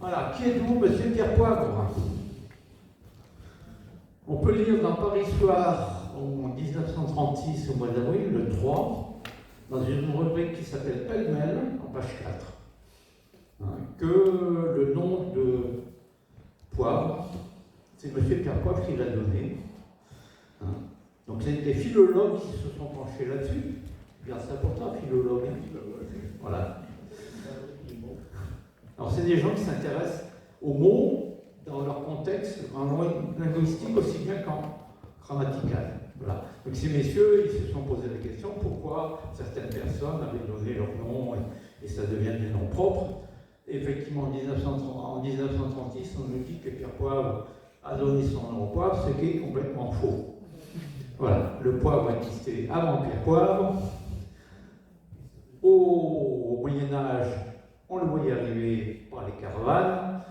Voilà, qui êtes-vous, monsieur Pierre Poivre? On peut lire dans Paris Soir en 1936, au mois d'avril, le 3, dans une rubrique qui s'appelle Pêle-mêle, en page 4, que le nom de Poivre, c'est monsieur Pierre Poivre qui l'a donné. Donc c'est des philologues qui se sont penchés là-dessus. Bien, c'est important, philologue. Voilà. Alors c'est des gens qui s'intéressent aux mots dans leur contexte, en linguistique aussi bien qu'en grammatical. Voilà. Donc ces messieurs, ils se sont posé la question pourquoi certaines personnes avaient donné leur nom et ça devient des noms propres. Et effectivement, en 1936, on nous dit que Pierre Poivre a donné son nom au poivre, ce qui est complètement faux. Voilà, le poivre existait avant Pierre Poivre. Au Moyen-Âge, on le voyait arriver par les caravanes,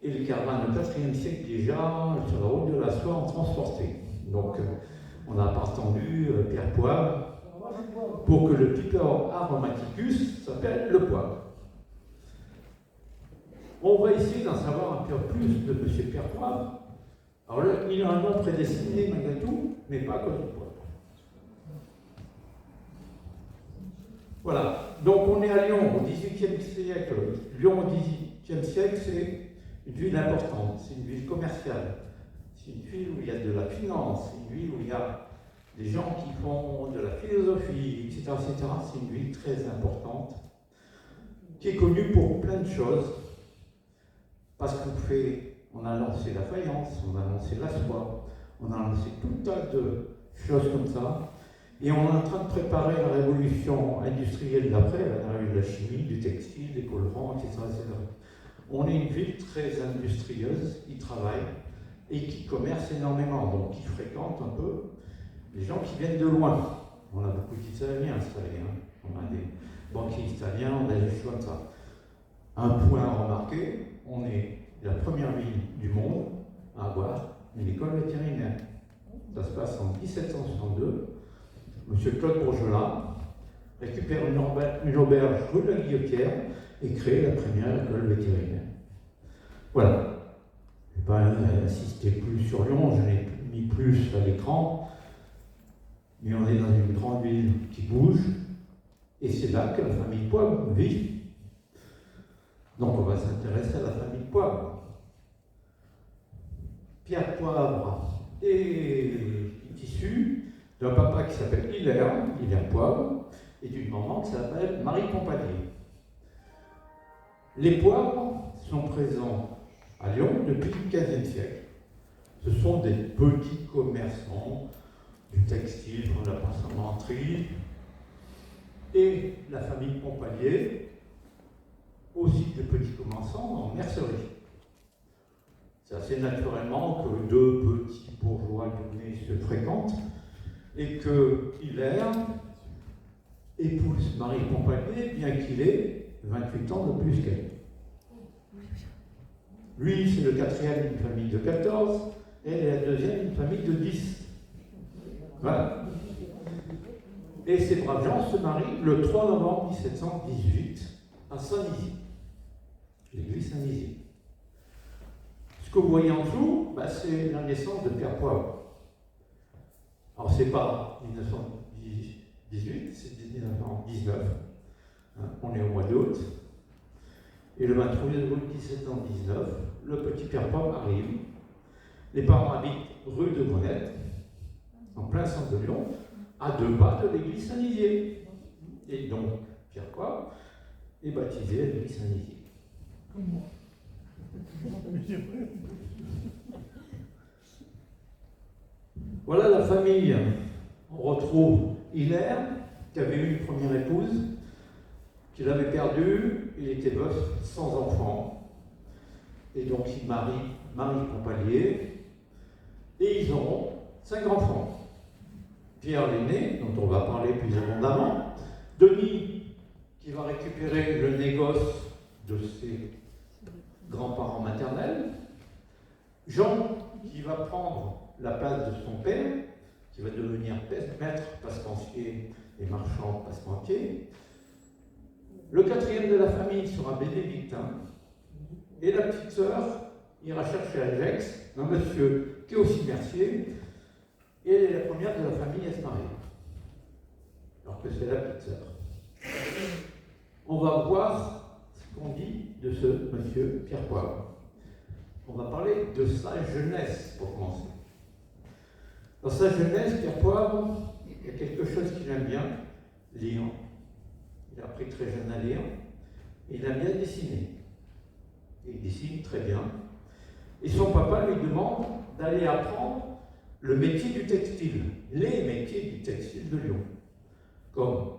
et les caravanes au IVe siècle déjà, sur la route de la soie, en transportaient. Donc, on n'a pas attendu Pierre Poivre pour que le Picor aromaticus s'appelle le poivre. On va essayer d'en savoir un peu plus de M. Pierre Poivre. Alors là, il a un nom prédestiné malgré tout, mais pas comme le poivre. Voilà, donc on est à Lyon au XVIIIe siècle. Lyon au XVIIIe siècle, c'est une ville importante, c'est une ville commerciale, c'est une ville où il y a de la finance, c'est une ville où il y a des gens qui font de la philosophie, etc. etc. C'est une ville très importante, qui est connue pour plein de choses, parce qu'on a lancé la faïence, on a lancé la soie, on a lancé tout un tas de choses comme ça. Et on est en train de préparer la révolution industrielle d'après, l'arrivée de la chimie, du textile, des colorants, etc., etc. On est une ville très industrieuse, qui travaille et qui commerce énormément, donc qui fréquente un peu les gens qui viennent de loin. On a beaucoup d'Italiens installés, on a des banquiers italiens, on a des choses comme ça. Un point à remarquer, on est la première ville du monde à avoir une école vétérinaire. Ça se passe en 1762. Monsieur Claude Bourgelat récupère une auberge rue de la Guillotière et crée la première école vétérinaire. Voilà. Je ne vais pas insister plus sur Lyon, je l'ai mis plus à l'écran, mais on est dans une grande ville qui bouge, et c'est là que la famille Poivre vit. Donc on va s'intéresser à la famille Poivre. Pierre Poivre est issu d'un papa qui s'appelle Hilaire Poivre, et d'une maman qui s'appelle Marie Pompalier. Les Poivres sont présents à Lyon depuis le XVe siècle. Ce sont des petits commerçants du textile, de la passementerie, et la famille Pompalier, aussi de petits commerçants en mercerie. C'est assez naturellement que deux petits bourgeois lyonnais se fréquentent, et que Hilaire épouse Marie Pompalier, bien qu'il ait 28 ans de plus qu'elle. Lui, c'est le quatrième d'une famille de 14, et elle est la deuxième d'une famille de 10. Voilà. Et ces braves gens se marient le 3 novembre 1718 à Saint-Nizier, l'église Saint-Nizier. Ce que vous voyez en dessous, c'est la naissance de Pierre Poivre. Alors, c'est pas 1918, c'est 1919. On est au mois d'août. Et le 23 août 1719, le petit Pierre Poivre arrive. Les parents habitent rue de Grenette, en plein centre de Lyon, à 2 pas de l'église Saint-Nizier. Et donc, Pierre Poivre est baptisé à l'église Saint-Nizier. Voilà la famille. On retrouve Hilaire, qui avait eu une première épouse, qu'il avait perdue, il était veuf, sans enfant. Et donc il marie Marie Pompalier, et ils auront 5 enfants. Pierre l'aîné, dont on va parler plus abondamment, Denis, qui va récupérer le négoce de ses grands-parents maternels, Jean, qui va prendre la place de son père, qui va devenir maître passemensier et marchand passementier. Le quatrième de la famille sera bénédictin, Et la petite sœur ira chercher à Gex un monsieur qui est aussi mercier, et elle est la première de la famille à se marier. Alors que c'est la petite sœur. On va voir ce qu'on dit de ce monsieur Pierre Poivre. On va parler de sa jeunesse pour commencer. Dans sa jeunesse, Pierre Poivre, il y a quelque chose qu'il aime bien, lire. Il a appris très jeune à lire. Et il aime bien dessiner. Et il dessine très bien. Et son papa lui demande d'aller apprendre le métier du textile, les métiers du textile de Lyon. Comme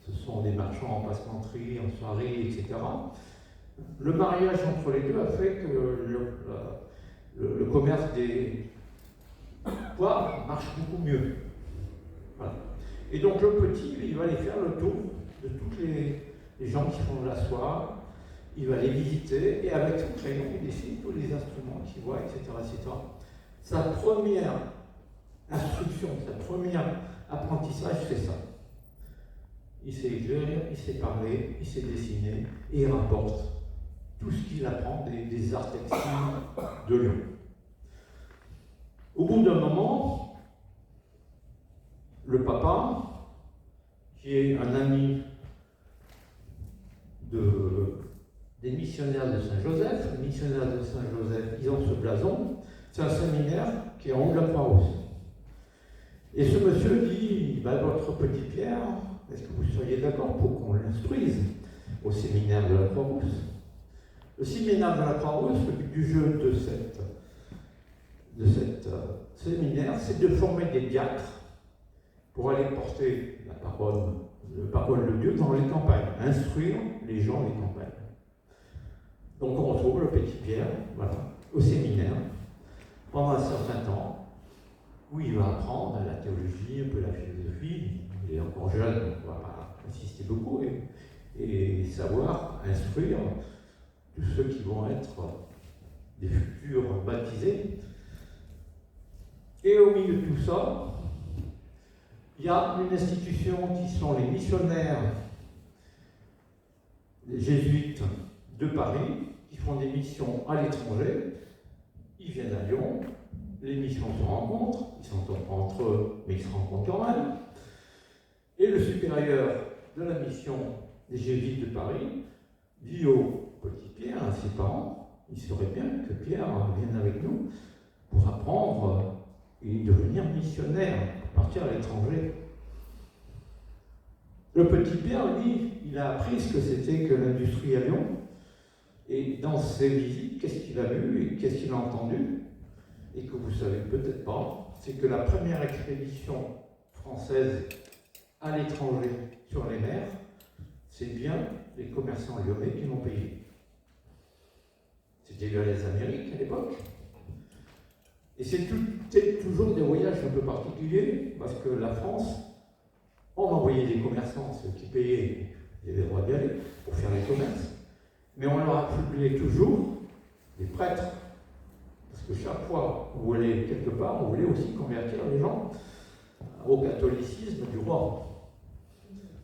ce sont des marchands en passementerie, en soirée, etc. Le mariage entre les deux a fait que le commerce des poivres marche beaucoup mieux. Voilà. Et donc le petit, il va aller faire le tour de tous les gens qui font de la soie, il va les visiter, et avec son crayon, il dessine tous les instruments qu'il voit, etc., etc. Sa première instruction, sa première apprentissage, c'est ça. Il sait écrire, il sait parler, il sait dessiner, et il rapporte tout ce qu'il apprend des arts textiles de Lyon. Au bout d'un moment, le papa, qui est un ami des missionnaires de Saint-Joseph, les missionnaires de Saint-Joseph, ils ont ce blason, c'est un séminaire qui est en haut de la Croix-Rousse. Et ce monsieur dit, votre petit Pierre, est-ce que vous seriez d'accord pour qu'on l'instruise au séminaire de la Croix-Rousse? Le séminaire de la Croix-Rousse, le but du jeu de cette séminaire, c'est de former des diacres pour aller porter la parole de Dieu dans les campagnes, instruire les gens des campagnes. Donc on retrouve le petit Pierre, voilà, au séminaire, pendant un certain temps, où il va apprendre la théologie, un peu la philosophie. Il est encore jeune, donc on ne va pas insister beaucoup, et savoir instruire tous ceux qui vont être des futurs baptisés. Et au milieu de tout ça, il y a une institution qui sont les missionnaires, les jésuites de Paris, qui font des missions à l'étranger. Ils viennent à Lyon, les missions se rencontrent, ils s'entendent pas entre eux, mais ils se rencontrent quand même. Et le supérieur de la mission des jésuites de Paris dit au petit Pierre, à ses parents, il serait bien que Pierre vienne avec nous pour apprendre et devenir missionnaire, partir à l'étranger. Le petit Pierre, lui, il a appris ce que c'était que l'industrie à Lyon. Et dans ses visites, qu'est-ce qu'il a vu et qu'est-ce qu'il a entendu, et que vous ne savez peut-être pas, c'est que la première expédition française à l'étranger sur les mers, c'est bien les commerçants lyonnais qui l'ont payé. C'était vers les Amériques à l'époque. Et c'était toujours des voyages un peu particuliers, parce que la France, on envoyait des commerçants, ceux qui payaient, ils avaient le droit d'y aller, pour faire les commerces. Mais on leur attribuait toujours des prêtres. Parce que chaque fois qu'on voulait quelque part, on voulait aussi convertir les gens au catholicisme du roi.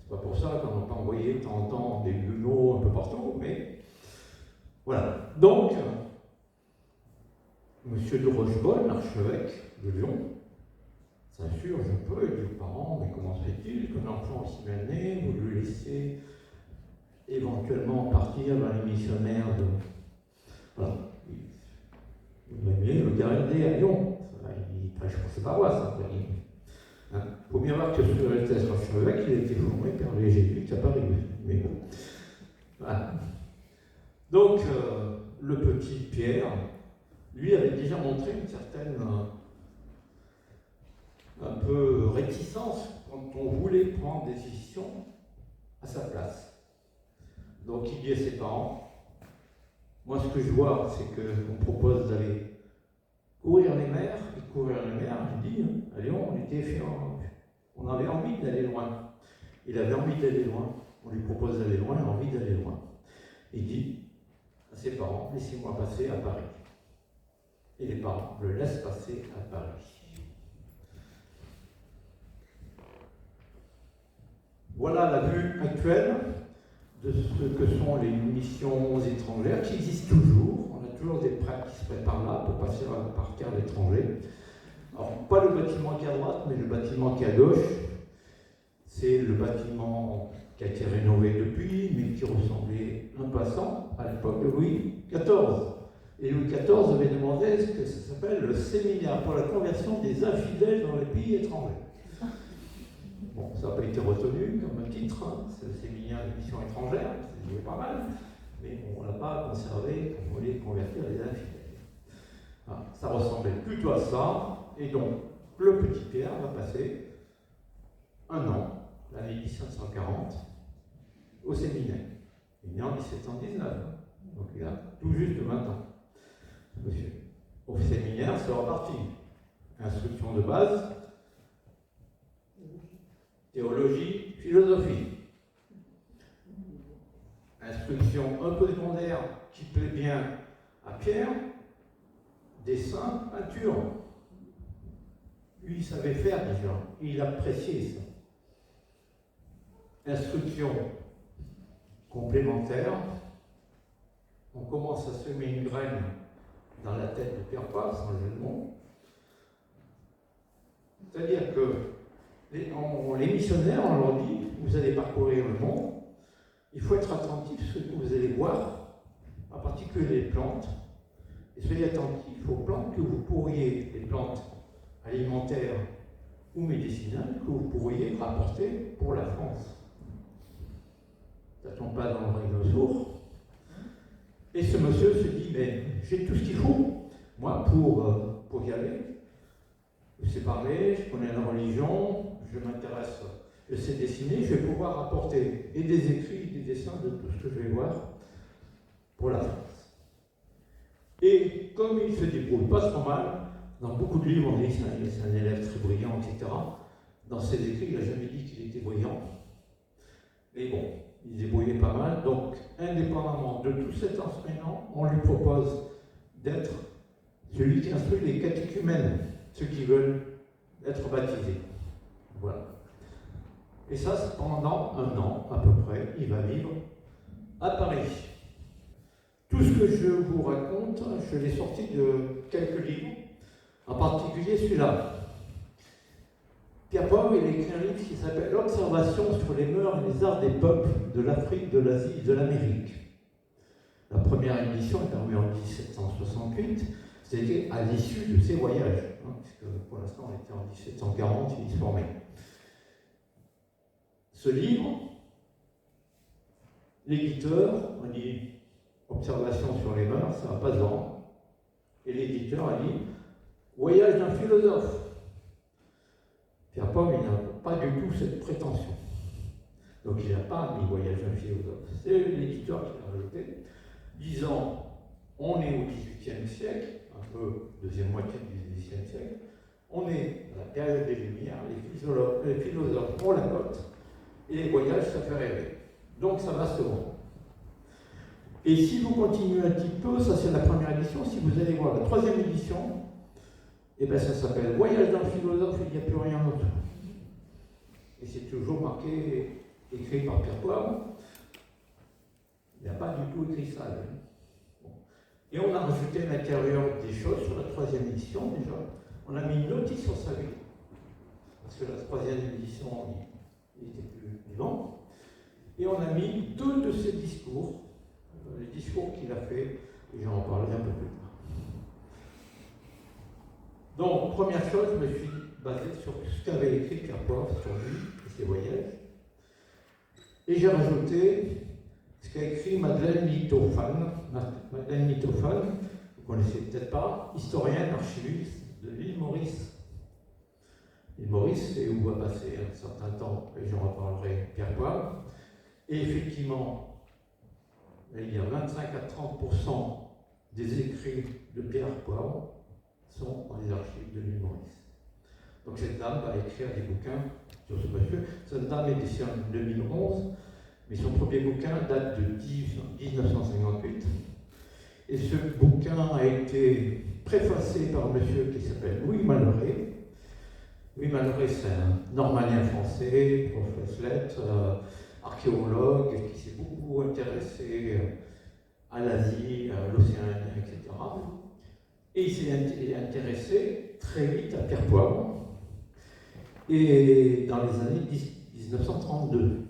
C'est pas pour ça qu'on n'a pas envoyé de temps en temps des luneaux un peu partout, mais voilà. Donc, Monsieur de Rochebonne, l'archevêque de Lyon, s'insurge un peu, il dit aux parents, mais comment se fait-il qu'un enfant aussi mal né, vous le laissez éventuellement partir dans les missionnaires de... Voilà. Il va mieux le garder à Lyon. Il prêche pour ses paroisses. Il faut bien voir que sur le test archevêque, il a été formé par les jésuites à Paris. Mais bon. Voilà. Donc, le petit Pierre, lui, avait déjà montré une certaine un peu réticence quand on voulait prendre des décisions à sa place. Donc il dit à ses parents, moi ce que je vois, c'est qu'on propose d'aller courir les mers, et courir les mers, il dit, à Lyon, on avait envie d'aller loin. Il avait envie d'aller loin, on lui propose d'aller loin, il a envie d'aller loin. Il dit à ses parents, laissez-moi passer à Paris. Et les parents le laissent passer à Paris. Voilà la vue actuelle de ce que sont les missions étrangères, qui existent toujours. On a toujours des prêtres qui se préparent là pour passer par terre l'étranger. Alors, pas le bâtiment qui est à droite, mais le bâtiment qui est à gauche. C'est le bâtiment qui a été rénové depuis, mais qui ressemblait un passant à l'époque de Louis XIV. Et Louis XIV avait demandé ce que ça s'appelle le séminaire pour la conversion des infidèles dans les pays étrangers. Bon, ça n'a pas été retenu comme titre, hein. C'est le séminaire des missions étrangères, c'est pas mal, mais on ne l'a pas conservé quand on voulait convertir les infidèles. Ah, ça ressemblait plutôt à ça, et donc le petit Pierre va passer un an, l'année 1740, au séminaire. Il est né en 1719, hein. Donc il a tout juste 20 ans, monsieur. Au séminaire, c'est reparti. Instruction de base, théologie, philosophie. Instruction un peu secondaire qui plaît bien à Pierre, dessin, peinture. Lui, il savait faire déjà, il appréciait ça. Instruction complémentaire, on commence à semer une graine dans la tête de Pierre Paul, sans jeu de mots. C'est-à-dire que les missionnaires, on leur dit, vous allez parcourir le monde, il faut être attentif à ce que vous allez voir, en particulier les plantes, et soyez attentifs aux plantes que vous pourriez, les plantes alimentaires ou médicinales, que vous pourriez rapporter pour la France. Ça ne tombe pas dans le règne sourd. Et ce monsieur se dit, mais j'ai tout ce qu'il faut, moi, pour y aller. Je sais parler, je connais la religion, je m'intéresse, je sais dessiner, je vais pouvoir apporter et des écrits, des dessins de tout ce que je vais voir pour la France. Et comme il se débrouille pas trop mal, dans beaucoup de livres, on dit que c'est un élève très brillant, etc. Dans ses écrits, il n'a jamais dit qu'il était brillant. Mais bon, il se débrouillait pas mal. Donc, indépendamment de tout cet enseignement, on lui propose d'être celui qui instruit les catéchumènes, ceux qui veulent être baptisés. Voilà. Et ça, c'est pendant un an, à peu près, il va vivre à Paris. Tout ce que je vous raconte, je l'ai sorti de quelques livres, en particulier celui-là. Pierre Paul, il a écrit un livre qui s'appelle « L'observation sur les mœurs et les arts des peuples de l'Afrique, de l'Asie et de l'Amérique ». La première édition est parue en 1768, c'était à l'issue de ses voyages, hein, puisque pour l'instant on était en 1740, il se formait. Ce livre, l'éditeur, on dit Observation sur les mœurs, ça va pas se vendre. Et l'éditeur a dit Voyage d'un philosophe. Pierre Paul, il n'a pas du tout cette prétention. Donc il n'a pas mis Voyage d'un philosophe. C'est l'éditeur qui l'a rajouté, disant on est au XVIIIe siècle, un peu deuxième moitié du XVIIIe siècle, on est à la période des Lumières, les philosophes ont la cote, et les voyages, ça fait rêver. Donc ça va se vendre. Et si vous continuez un petit peu, ça c'est la première édition, si vous allez voir la troisième édition, et bien ça s'appelle Voyage d'un philosophe, il n'y a plus rien d'autre. Et c'est toujours marqué, écrit par Pierre Paul. Il n'y a pas du tout écrit ça. Bon. Et on a rajouté à l'intérieur des choses sur la troisième édition déjà. On a mis une notice sur sa vie. Parce que la troisième édition, il était plus vivant. Et on a mis 2 de ses discours, les discours qu'il a fait, et j'en parlerai un peu plus tard. Donc, première chose, je me suis basé sur ce qu'avait écrit Pierre Paul sur lui et ses voyages. Et j'ai rajouté ce qu'a écrit Madeleine Mitophane. Madeleine Mitophane, vous ne connaissez peut-être pas, historienne, archiviste de l'île Maurice. L'île Maurice, c'est où va passer un certain temps, et j'en reparlerai Pierre Paul. Et effectivement, il y a 25 à 30% des écrits de Pierre Paul sont dans les archives de l'île Maurice. Donc cette dame va écrire des bouquins sur ce monsieur. Cette dame est décédée en 2011, mais son premier bouquin date de 1958. Et ce bouquin a été préfacé par un monsieur qui s'appelle Louis Malheré. Louis Malheré, c'est un normalien français, professeur lettres, archéologue qui s'est beaucoup intéressé à l'Asie, à l'océan Indien, etc. Et il s'est intéressé très vite à Pierre Poivre, et dans les années 1932.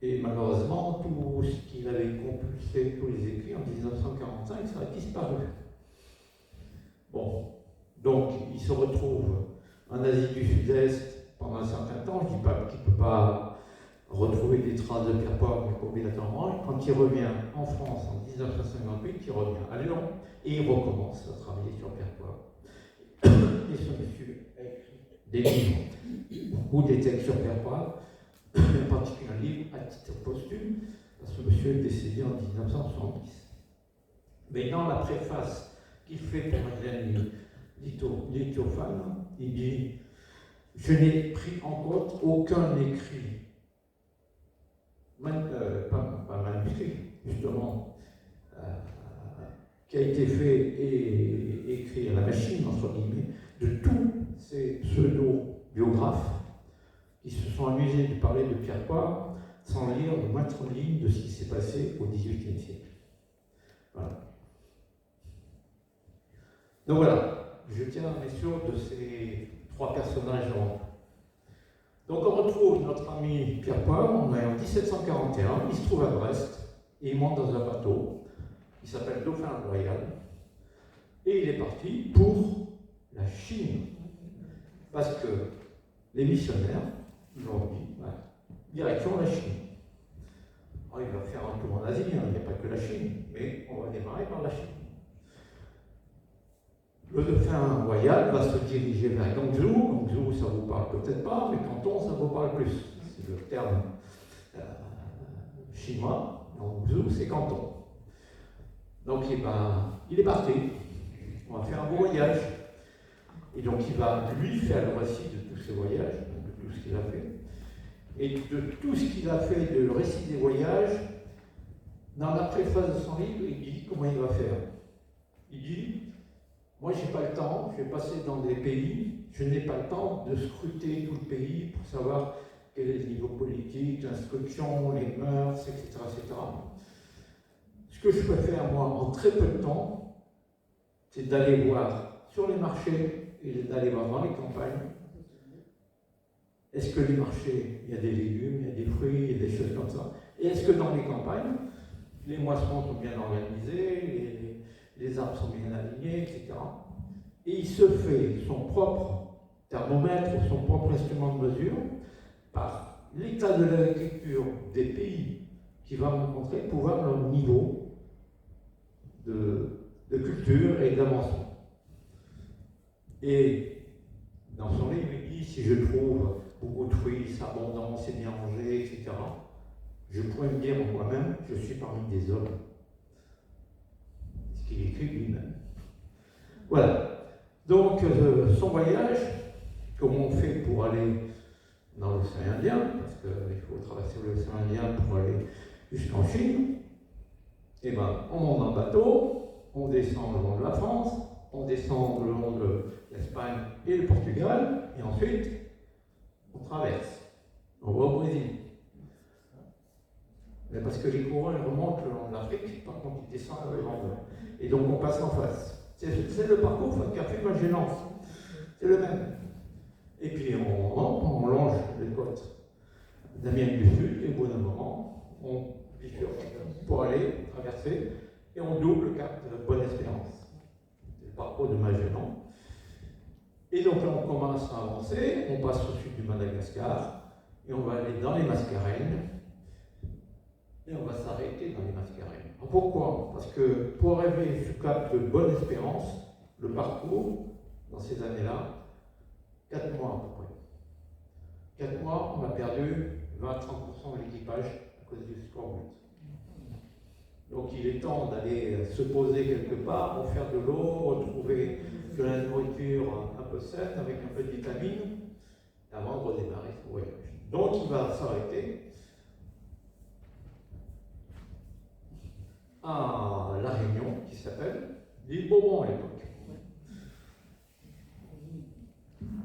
Et malheureusement, tout ce qu'il avait compulsé, tous les écrits en 1945, ça a disparu. Bon, donc il se retrouve en Asie du Sud-Est pendant un certain temps. Je ne dis pas qu'il ne peut pas retrouver des traces de Pierre Poivre, mais obligatoirement. Quand il revient en France en 1958, il revient à Lyon et il recommence à travailler sur Pierre Poivre. Et ce monsieur a écrit des livres, beaucoup des textes sur Pierre Poivre, en particulier un livre à titre posthume, parce que monsieur est décédé en 1970. Mais dans la préface qu'il fait pour Madeleine Lithophane, il dit « Je n'ai pris en compte aucun écrit, pas manuscrit, justement, qui a été fait et écrit à la machine, entre guillemets, de tous ces pseudo-biographes qui se sont amusés de parler de Pierre Poivre sans lire le moindre ligne de ce qui s'est passé au XVIIIe siècle. » Voilà. Donc voilà, je tiens à être sûr de ces trois personnages. Donc on retrouve notre ami Pierre Poivre, on est en 1741, il se trouve à Brest, et il monte dans un bateau, il s'appelle Dauphin Royal, et il est parti pour la Chine. Parce que les missionnaires, ils ont dit, direction la Chine. Alors, il va faire un tour en Asie, il n'y a pas que la Chine, mais on va démarrer par la Chine. Le Dauphin Royal va se diriger vers Guangzhou. Guangzhou, ça ne vous parle peut-être pas, mais Canton, ça vous parle plus. C'est le terme chinois. Guangzhou, c'est Canton. Donc, il est parti. On va faire un beau voyage. Et donc, il va, lui, faire le récit de tous ses voyages, de tout ce qu'il a fait. Et de tout ce qu'il a fait, de le récit des voyages, dans la préface de son livre, il dit comment il va faire. Il dit, moi, je n'ai pas le temps, je vais passer dans des pays, je n'ai pas le temps de scruter tout le pays pour savoir quel est le niveau politique, l'instruction, les mœurs, etc., etc. Ce que je peux faire, moi, en très peu de temps, c'est d'aller voir sur les marchés et d'aller voir dans les campagnes. Est-ce que les marchés, il y a des légumes, il y a des fruits, il y a des choses comme ça. Et est-ce que dans les campagnes, les moissons sont bien organisées, les arbres sont bien alignés, etc. Et il se fait son propre thermomètre, son propre instrument de mesure, par l'état de l'agriculture des pays qu'il va rencontrer pour voir leur niveau de culture et d'avancement. Et dans son livre, il dit, si je trouve beaucoup de fruits, c'est abondant, c'est bien rangé, etc., je pourrais me dire en moi-même, je suis parmi des hommes. Ce qu'il écrit lui-même. Voilà. Donc, son voyage, comment on fait pour aller dans l'océan Indien, parce qu'il faut traverser l'océan Indien pour aller jusqu'en Chine, et bien, on monte dans le bateau, on descend le long de la France, on descend le long de l'Espagne et le Portugal, et ensuite, on traverse. On va au Brésil. Mais parce que les courants ils remontent le long de l'Afrique, par contre ils descendent le long de... Et donc on passe en face. C'est le parcours qu'a fait Magellan. C'est le même. Et puis on longe les côtes d'Amérique du Sud, et au bout d'un moment, on bifurque pour aller traverser, et on double le cap de Bonne-Espérance. C'est le parcours de Magellan. Et donc là, on commence à avancer, on passe au sud du Madagascar, et on va aller dans les Mascareignes, et on va s'arrêter dans les Mascareignes. Pourquoi? Parce que pour arriver au cap de Bonne-Espérance, le parcours, dans ces années-là, 4 mois à peu près. 4 mois, on a perdu 20-30% de l'équipage à cause du scorbut. Donc il est temps d'aller se poser quelque part, pour faire de l'eau, retrouver de la nourriture un peu saine, avec un peu de vitamines, avant de redémarrer son voyage. Donc il va s'arrêter à La Réunion, qui s'appelle l'île Bourbon à l'époque.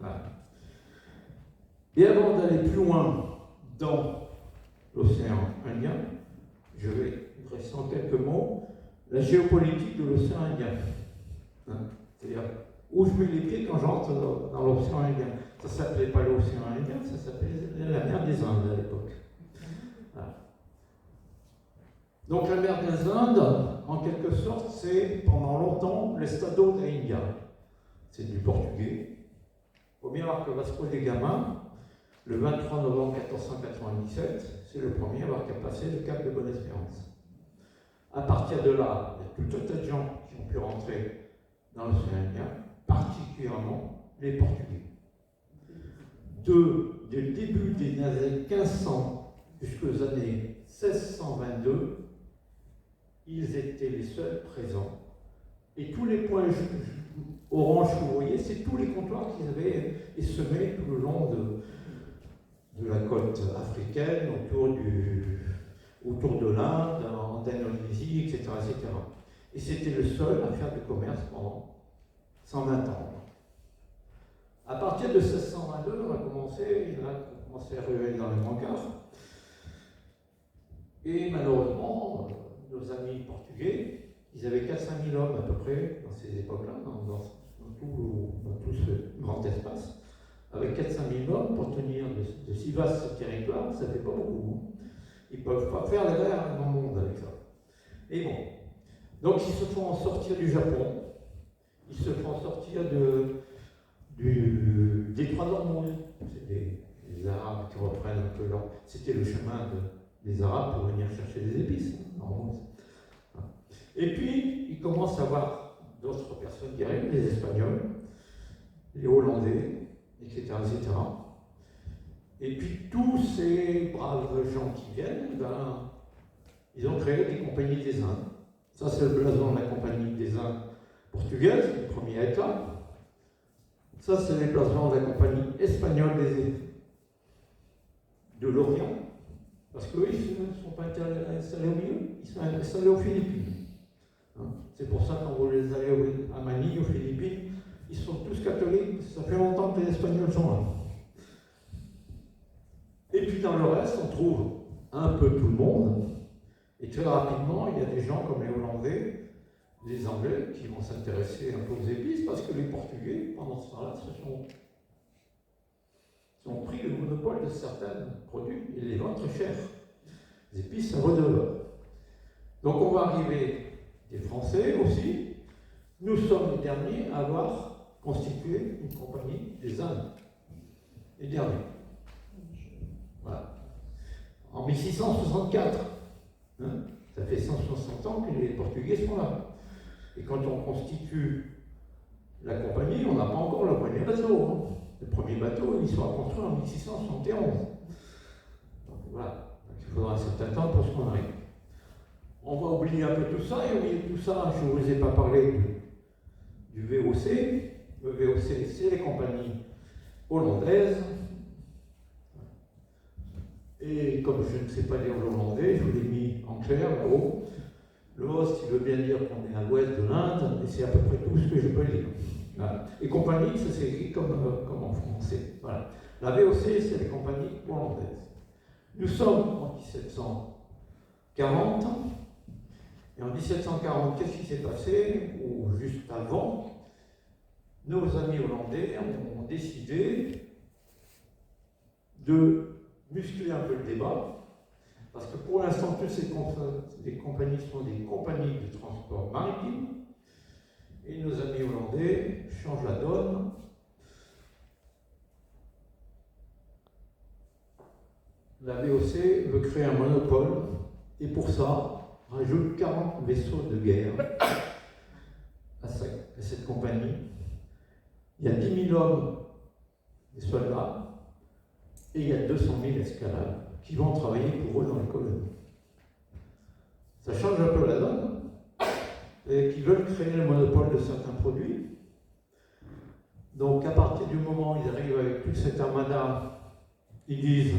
Voilà. Et avant d'aller plus loin dans l'océan Indien. Je vais dresser en quelques mots la géopolitique de l'océan Indien. C'est-à-dire où je mets les pieds quand j'entre dans l'océan Indien. Ça ne s'appelait pas l'océan Indien, ça s'appelait la mer des Indes à l'époque. Voilà. Donc la mer des Indes, en quelque sorte, c'est pendant longtemps l'Estado da India. C'est du portugais. Il faut bien voir que Vasco de Gama, le 23 novembre 1497, c'est le premier à avoir passé le cap de Bonne-Espérance. À partir de là, il y a tout un tas de gens qui ont pu rentrer dans l'océan Indien, particulièrement les Portugais. Dès le début des années 1500 jusqu'aux années 1622, ils étaient les seuls présents. Et tous les points orange que vous voyez, c'est tous les comptoirs qu'ils avaient essemés tout le long de la côte africaine, autour de l'Inde, en Indonésie, etc., etc. Et c'était le seul à faire du commerce pendant 120 ans. À partir de 1622, il y en a qui ont commencé à ruer dans les brancards. Et malheureusement, nos amis portugais, ils avaient 400 000 hommes à peu près dans ces époques-là, dans tout ce grand espace. Avec 400 000 hommes, pour tenir de si vastes territoires, ça ne fait pas beaucoup. Ils ne peuvent pas faire la guerre dans le monde avec ça. Et bon. Donc ils se font sortir du Japon, ils se font sortir du détroit d'Ormuz. C'est les Arabes qui reprennent un peu leur. C'était le chemin des Arabes pour venir chercher des épices, Ormuz. Et puis, ils commencent à voir d'autres personnes qui arrivent, les Espagnols, les Hollandais, etc., etc. Et puis, tous ces braves gens qui viennent, ils ont créé des compagnies des Indes. Ça, c'est le blason de la compagnie des Indes portugaise, le premier État. Ça, c'est les blasons de la compagnie espagnole de l'Orient. Parce qu'eux, ils ne sont pas installés au milieu, ils sont installés aux Philippines. C'est pour ça que quand vous les allez à Manille, aux Philippines, ils sont tous catholiques. Ça fait longtemps que les Espagnols sont là. Et puis dans le reste, on trouve un peu tout le monde. Et très rapidement, il y a des gens comme les Hollandais, les Anglais, qui vont s'intéresser un peu aux épices, parce que les Portugais, pendant ce temps-là, ont pris le monopole de certains produits et les vendent très cher. Les épices, ça vaut de l'or. Donc on va arriver des Français aussi. Nous sommes les derniers à avoir constitué une compagnie des Indes. Les derniers. Voilà. En 1664. Ça fait 160 ans que les Portugais sont là. Et quand on constitue la compagnie, on n'a pas encore le premier bateau. Le premier bateau, il sera construit en 1671. Donc voilà. Donc, il faudra un certain temps pour ce qu'on arrive. On va oublier un peu tout ça, et au milieu de tout ça, je ne vous ai pas parlé du VOC. Le VOC, c'est les compagnies hollandaises. Et comme je ne sais pas lire le hollandais, je vous l'ai mis en clair là-haut. Le host, il veut bien dire qu'on est à l'ouest de l'Inde, et c'est à peu près tout ce que je peux lire. Voilà. Et compagnie, ça s'écrit comme en français. Voilà. La VOC, c'est les compagnies hollandaises. Nous sommes en 1740. Et en 1740, qu'est-ce qui s'est passé? Ou juste avant, nos amis hollandais ont décidé de muscler un peu le débat, parce que pour l'instant, toutes ces compagnies sont des compagnies de transport maritime, et nos amis hollandais changent la donne. La VOC veut créer un monopole, et pour ça, rajoute 40 vaisseaux de guerre à cette compagnie. Il y a 10 000 hommes, des soldats, et il y a 200 000 esclaves qui vont travailler pour eux dans les colonies. Ça change un peu la donne, et qui veulent créer le monopole de certains produits. Donc à partir du moment où ils arrivent avec toute cette armada, ils disent,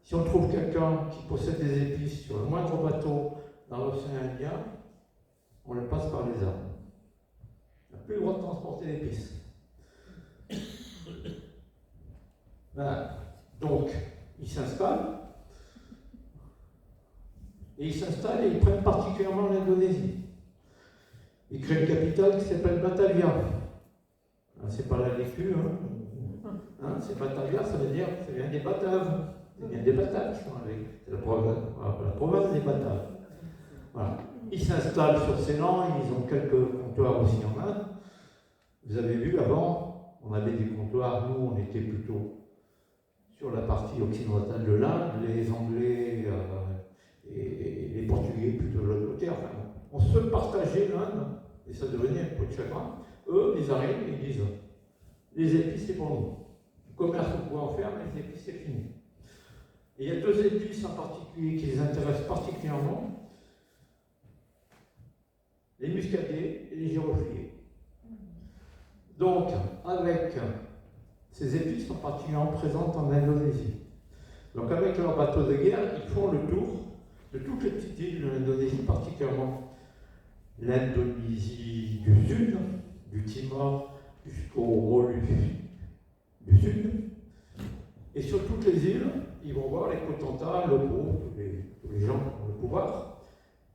si on trouve quelqu'un qui possède des épices sur le moindre bateau dans l'océan Indien, on le passe par les armes. On n'a plus le droit de transporter l'épice. Voilà. Donc, ils s'installent. Et ils s'installent et ils prennent particulièrement l'Indonésie. Ils créent une capitale qui s'appelle Batavia. C'est pas la vécu, c'est Batavia, ça vient des Bataves. C'est bien des Bataves qui sont avec. C'est la province des Bataves. Voilà. Ils s'installent sur ces lands, ils ont quelques comptoirs aussi en Inde. Vous avez vu avant, on avait des comptoirs, nous on était plutôt sur la partie occidentale de l'Inde, les Anglais et les Portugais plutôt de l'autre côté. Enfin, on se partageait l'Inde et ça devenait un peu de chagrin. Eux, ils arrivent et ils disent les épices c'est pour nous. Le commerce vous pouvez en faire, mais les épices c'est fini. Et il y a deux épices en particulier qui les intéressent particulièrement, les muscadiers et les girofliers. Donc, avec ces épices sont particulièrement présentes en Indonésie. Donc, avec leurs bateaux de guerre, ils font le tour de toutes les petites îles de l'Indonésie, particulièrement l'Indonésie du Sud, du Timor jusqu'au Moluques du Sud. Et sur toutes les îles, ils vont voir les potentats locaux, tous les gens qui ont le pouvoir,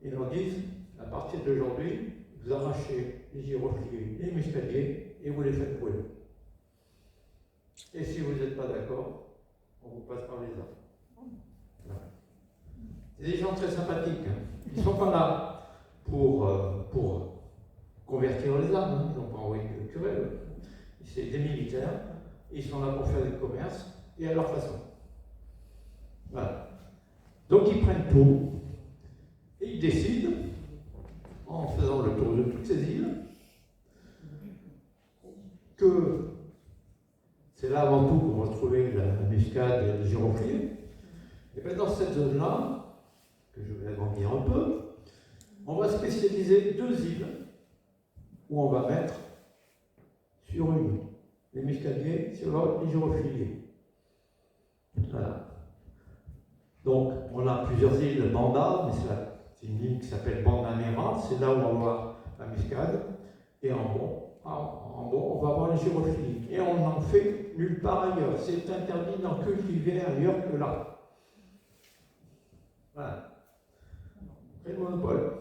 et leur disent, à partir d'aujourd'hui, vous arrachez les girofliers et les muscadiers et vous les faites brûler. Et si vous n'êtes pas d'accord, on vous passe par les armes. Voilà. C'est des gens très sympathiques. Ils ne sont pas là pour convertir les armes, ils n'ont pas envoyé le curé. C'est des militaires, ils sont là pour faire du commerce et à leur façon. Voilà. Donc ils prennent tout et ils décident, en faisant le tour de toutes ces îles, que c'est là avant tout qu'on va trouver la muscade et les girofliers. Et bien dans cette zone-là, que je vais agrandir un peu, on va spécialiser deux îles où on va mettre sur une les muscadiers, sur l'autre les girofliers. Voilà. Donc on a plusieurs îles Banda, mais c'est une île qui s'appelle Banda Nera, c'est là où on va voir la muscade, et en bon, on va voir les girofliers. Et on n'en fait nulle part ailleurs. C'est interdit d'en cultiver ailleurs que là. Voilà. C'est le monopole.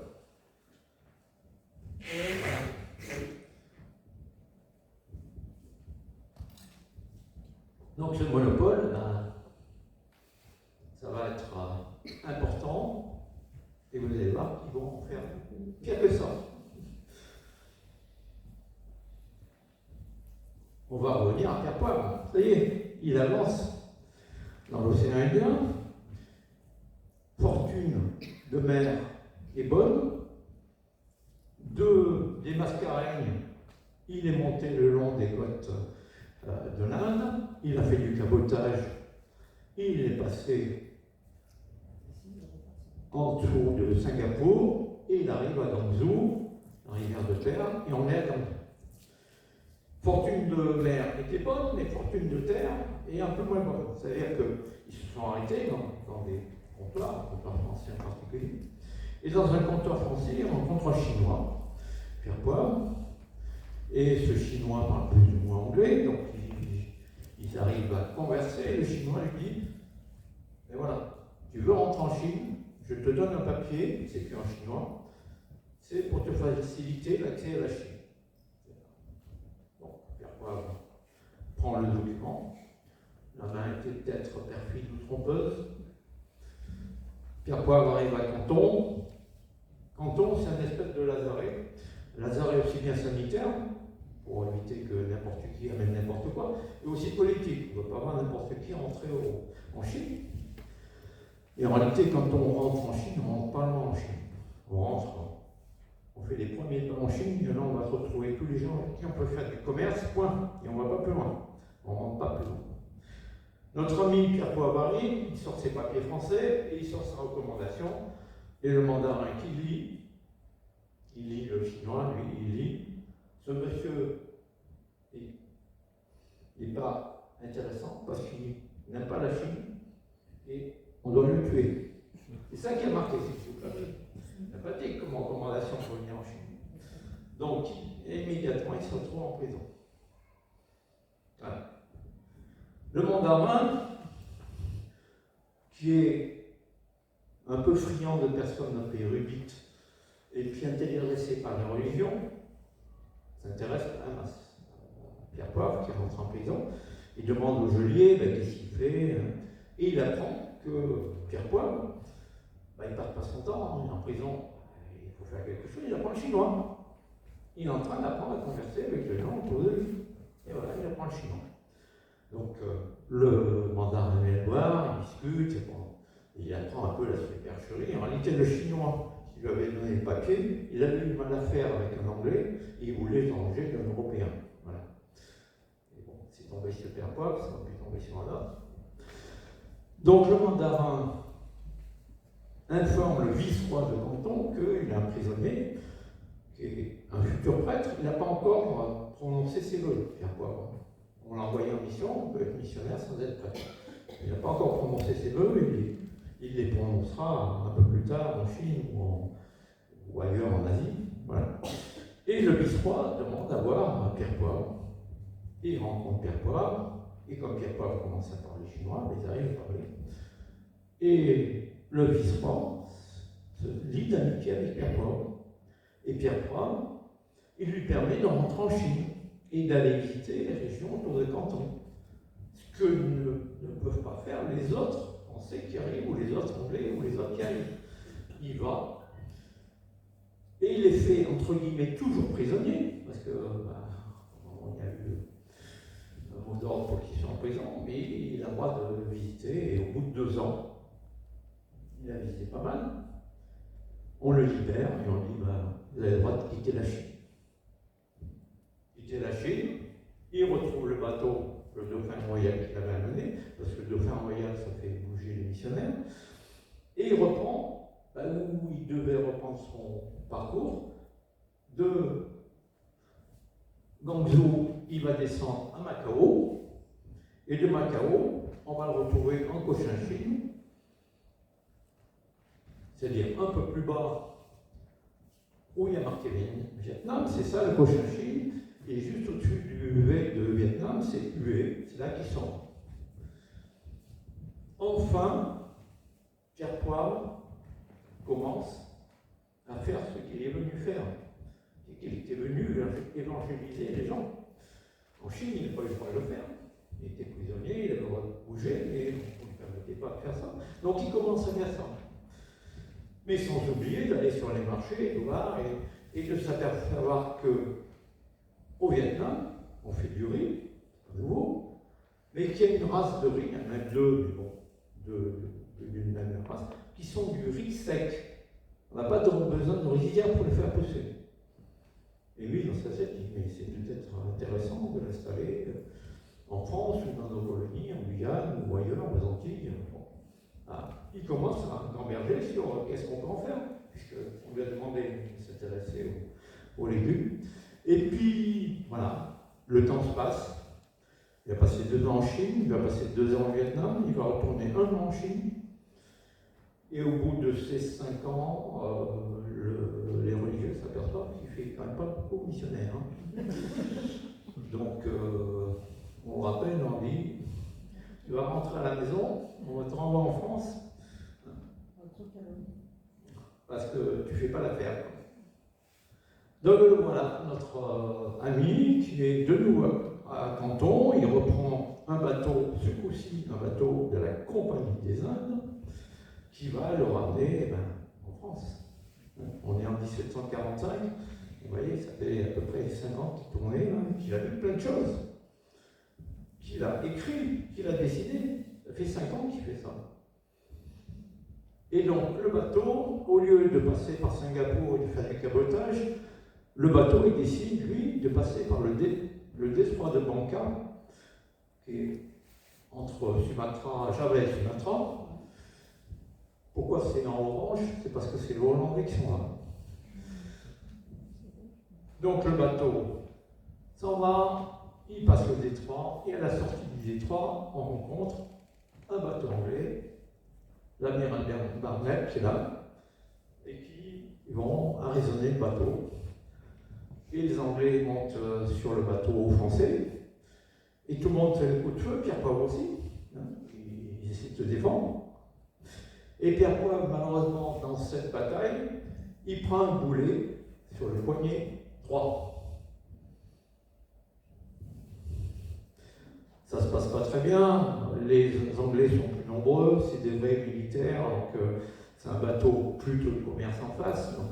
Donc ce monopole, ça va être important, et vous allez voir qu'ils vont en faire pire que ça. On va revenir à Pierre Poivre. Ça y est, il avance dans l'océan Indien. Fortune de mer est bonne. Des Mascareignes, il est monté le long des côtes de l'Inde. Il a fait du cabotage. Il est passé en dessous de Singapour. Et il arrive à Guangzhou, la rivière de terre, et on est à Guangzhou. Fortune de mer était bonne, mais fortune de terre est un peu moins bonne. C'est-à-dire qu'ils se sont arrêtés dans des comptoirs, un comptoir français en particulier. Et dans un comptoir français, ils rencontrent un Chinois, Pierre Poivre, et ce Chinois parle plus ou moins anglais, donc ils arrivent à converser, et le Chinois lui dit, et voilà, tu veux rentrer en Chine, je te donne un papier, c'est écrit en chinois, c'est pour te faciliter l'accès à la Chine. Prend le document. La main était peut-être perfide ou trompeuse. Pierre Poivre arrive à Canton. Canton, c'est un espèce de lazaret. Lazaret aussi bien sanitaire, pour éviter que n'importe qui amène n'importe quoi, et aussi politique. On ne va pas voir n'importe qui rentrer en Chine. Et en réalité, quand on rentre en Chine, on ne rentre pas loin en Chine. On fait les premiers pas en Chine, et là on va se retrouver tous les gens avec qui on peut faire du commerce, point, et on ne va pas plus loin. On ne rentre pas plus loin. Notre ami Pierre Poivre, il sort ses papiers français et il sort sa recommandation, et le mandarin qui lit le chinois, lui, il lit. Ce monsieur n'est pas intéressant parce qu'il n'aime pas la Chine et on doit le tuer. C'est ça qui a marqué ces papiers. Il n'a pas dit comme recommandation pour venir en Chine. Donc, immédiatement, il se retrouve en prison. Voilà. Le mandarin, qui est un peu friand de personnes un peu érudites et puis intéressé par les religions, s'intéresse quand même à Pierre Poivre qui rentre en prison. Il demande au geôlier qu'est-ce qu'il fait, et il apprend que Pierre Poivre, il ne passe pas son temps, il est en prison, il faut faire quelque chose, il apprend le chinois. Il est en train d'apprendre à converser avec les gens autour de lui. Et voilà, il apprend le chinois. Donc le mandarin vient le voir, il discute, il apprend un peu la supercherie. En réalité, le chinois qui lui avait donné le papier, il avait eu du mal à faire avec un anglais, et il voulait s'engager d'un européen. Voilà. Et bon, c'est tombé sur Pierre Poivre, ça aurait pu tomber sur un autre. Donc le mandarin informe le vice-roi de Canton qu'il est un prisonnier, qui est un futur prêtre. Il n'a pas encore prononcé ses vœux, Pierre Poivre. On l'a envoyé en mission, on peut être missionnaire sans être prêtre. Il n'a pas encore prononcé ses vœux, il les prononcera un peu plus tard en Chine ou ailleurs en Asie. Voilà. Et le vice-roi demande à voir Pierre Poivre. Il rencontre Pierre Poivre, et comme Pierre Poivre commence à parler chinois, ils arrivent à parler. Et le vice-roi se lie d'amitié avec Pierre Poivre. Et Pierre Poivre, il lui permet de rentrer en Chine et d'aller visiter les régions autour de Canton. Ce que ne peuvent pas faire les autres Français qui arrivent, ou les autres Anglais, ou les autres qui arrivent. Il va, et il est fait, entre guillemets, toujours prisonnier, parce que il y a eu un mot d'ordre pour qu'il soit en prison, mais il a le droit de le visiter, et au bout de 2 ans, il a visité pas mal, on le libère, et on dit, vous avez le droit de quitter la Chine. Quitter la Chine, il retrouve le bateau, le Dauphin Royal qu'il avait amené, parce que le Dauphin Royal, ça fait bouger les missionnaires, et il reprend où il devait reprendre son parcours. De Guangzhou, il va descendre à Macao, et de Macao, on va le retrouver en Cochinchine, c'est-à-dire un peu plus bas où il y a marqué Vietnam, c'est ça le Cochinchine, et juste au-dessus du V de Vietnam, c'est Hue, c'est là qu'ils sont. Enfin, Pierre Poivre commence à faire ce qu'il est venu faire, et qu'il était venu évangéliser les gens. En Chine, il n'a pas eu le droit de le faire. Il était prisonnier, il avait le droit de bouger, mais on ne lui permettait pas de faire ça. Donc il commence à faire ça. Mais sans oublier d'aller sur les marchés, de voir et de s'apercevoir qu'au Vietnam, on fait du riz, c'est pas nouveau, mais qu'il y a une race de riz, il y en a même deux, mais bon, d'une même race, qui sont du riz sec. On n'a pas besoin de rizière pour le faire pousser. Et lui, dans sa tête, il dit, mais c'est peut-être intéressant de l'installer en France ou dans nos colonies, en Guyane ou ailleurs, aux Antilles. Bon. Il commence à gamberger sur qu'est-ce qu'on peut en faire, puisqu'on lui a demandé de s'intéresser aux légumes. Et puis, voilà, le temps se passe. Il va passer 2 ans en Chine, il va passer 2 ans au Vietnam, il va retourner 1 an en Chine. Et au bout de ces 5 ans, les religieux s'aperçoivent qu'il ne fait quand même pas beaucoup missionnaire. Hein. Donc, on le rappelle, on dit, tu vas rentrer à la maison, on va te renvoyer en France, parce que tu ne fais pas l'affaire. Donc voilà, notre ami qui est de nouveau à Canton, il reprend un bateau, ce coup-ci un bateau de la Compagnie des Indes, qui va le ramener en France. On est en 1745, vous voyez, ça fait à peu près 5 ans qu'il tournait, qu'il a vu plein de choses, qu'il a écrit, qu'il a dessiné. Ça fait 5 ans qu'il fait ça. Et donc, le bateau, au lieu de passer par Singapour et de faire du cabotage, le bateau, il décide, lui, de passer par le détroit de Bangka, qui est entre Java et Sumatra. Pourquoi c'est en orange? C'est parce que c'est les Hollandais qui sont là. Donc le bateau s'en va, il passe le détroit, et à la sortie du détroit, on rencontre un bateau anglais, l'amiral Barnett qui est là, et qui vont arraisonner le bateau. Et les Anglais montent sur le bateau français, et tout le monde fait le coup de feu, Pierre Poivre aussi, ils essaient de se défendre. Et Pierre Poivre, malheureusement, dans cette bataille, il prend un boulet sur le poignet droit. Ça se passe pas très bien, les Anglais sont plus nombreux, c'est des vrais militaires, donc c'est un bateau plutôt de commerce en face, donc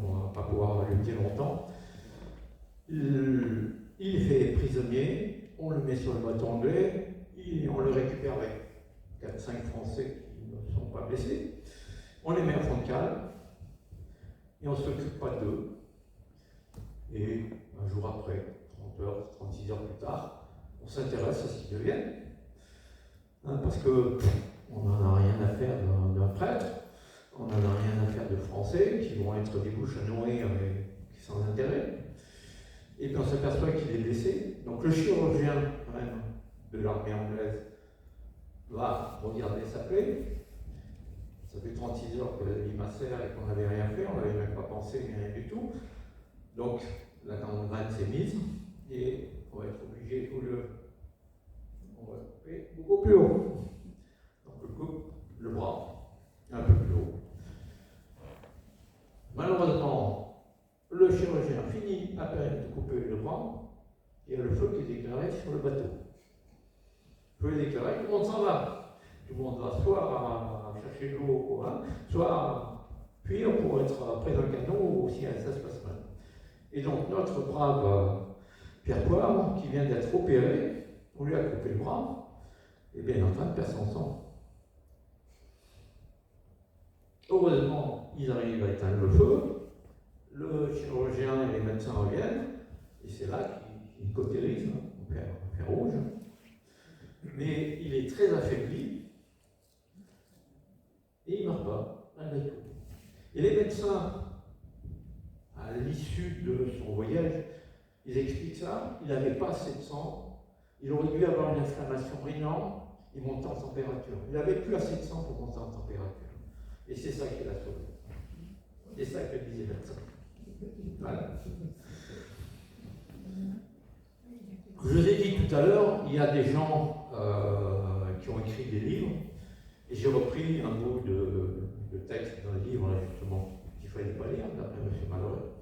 on va pas pouvoir le dire longtemps. Il est fait prisonnier, on le met sur le bateau anglais, on le récupère avec 4-5 Français qui ne sont pas blessés. On les met à fond de cale et on ne s'occupe pas d'eux. Et un jour après, 30 heures, 36 heures plus tard, on s'intéresse à ce qu'ils deviennent. Parce qu'on n'en a rien à faire d'un prêtre, on n'en a rien à faire de Français qui vont être des bouches à nourrir et qui sans intérêt. Et puis on s'aperçoit qu'il est blessé. Donc le chirurgien même de l'armée anglaise va regarder sa plaie. Ça fait 36 heures que la vie macère et qu'on n'avait rien fait, on n'avait même pas pensé, rien du tout. Donc la gangrène s'est mise et on va être obligé on va couper beaucoup plus haut. Donc on coupe le bras un peu plus haut. Malheureusement, le chirurgien finit à peine de couper le bras, il y a le feu qui est déclaré sur le bateau. Le feu est déclaré, tout le monde s'en va. Tout le monde va soit chercher de l'eau, soit fuir pour être près d'un canon ou si ça se passe mal. Et donc notre brave Pierre Poivre, qui vient d'être opéré, on lui a coupé le bras, et bien il est en train de perdre son sang. Heureusement, ils arrivent à éteindre le feu, le chirurgien et les médecins reviennent, et c'est là qu'il cautérise, on fait rouge. Mais il est très affaibli, et il ne meurt pas, malgré tout. Et les médecins, à l'issue de son voyage, ils expliquent ça, il n'avait pas assez de sang, il aurait dû avoir une inflammation rénale, il montait en température. Il n'avait plus assez de sang pour monter en température. Et c'est ça qui l'a sauvé. C'est ça que disait le médecin. Voilà. Je vous ai dit tout à l'heure, il y a des gens qui ont écrit des livres, et j'ai repris un bout de texte dans le livre, là, justement, qu'il ne fallait pas lire, d'après M. Malheureux.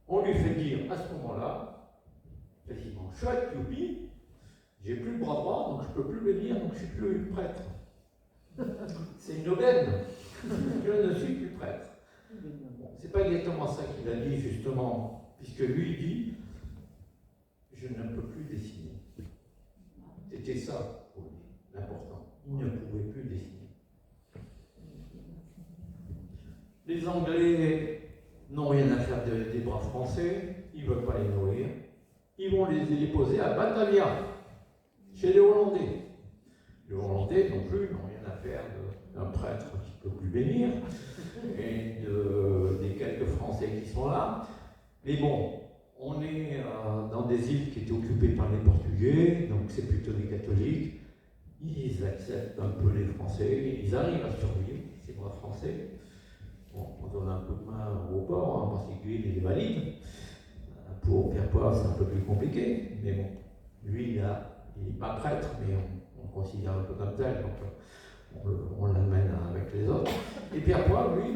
On lui fait dire à ce moment-là, quasiment, chouette, youpi, j'ai plus le bras droit, donc je ne peux plus le lire, donc je ne suis plus prêtre. C'est une aubaine. Je ne suis plus prêtre. Bon, c'est pas exactement ça qu'il a dit, justement, puisque lui, il dit, je ne peux plus dessiner. C'était ça, pour lui, l'important. Il ne pouvait plus dessiner. Les Anglais n'ont rien à faire des braves Français, ils ne veulent pas les nourrir. Ils vont les déposer à Batavia, chez les Hollandais. Les Hollandais non plus n'ont rien à faire d'un prêtre qui ne peut plus bénir, et des quelques Français qui sont là. Mais bon, on est dans des îles qui étaient occupées par les Portugais, donc c'est plutôt des catholiques. Ils acceptent un peu les Français, ils arrivent à survivre, ces braves Français. Bon, on donne un peu de main au port, en particulier les Valides. Pour Pierre Poivre, c'est un peu plus compliqué, mais bon, lui, il n'est pas prêtre, mais on considère un peu comme tel, donc on l'amène avec les autres. Et Pierre Poivre, lui,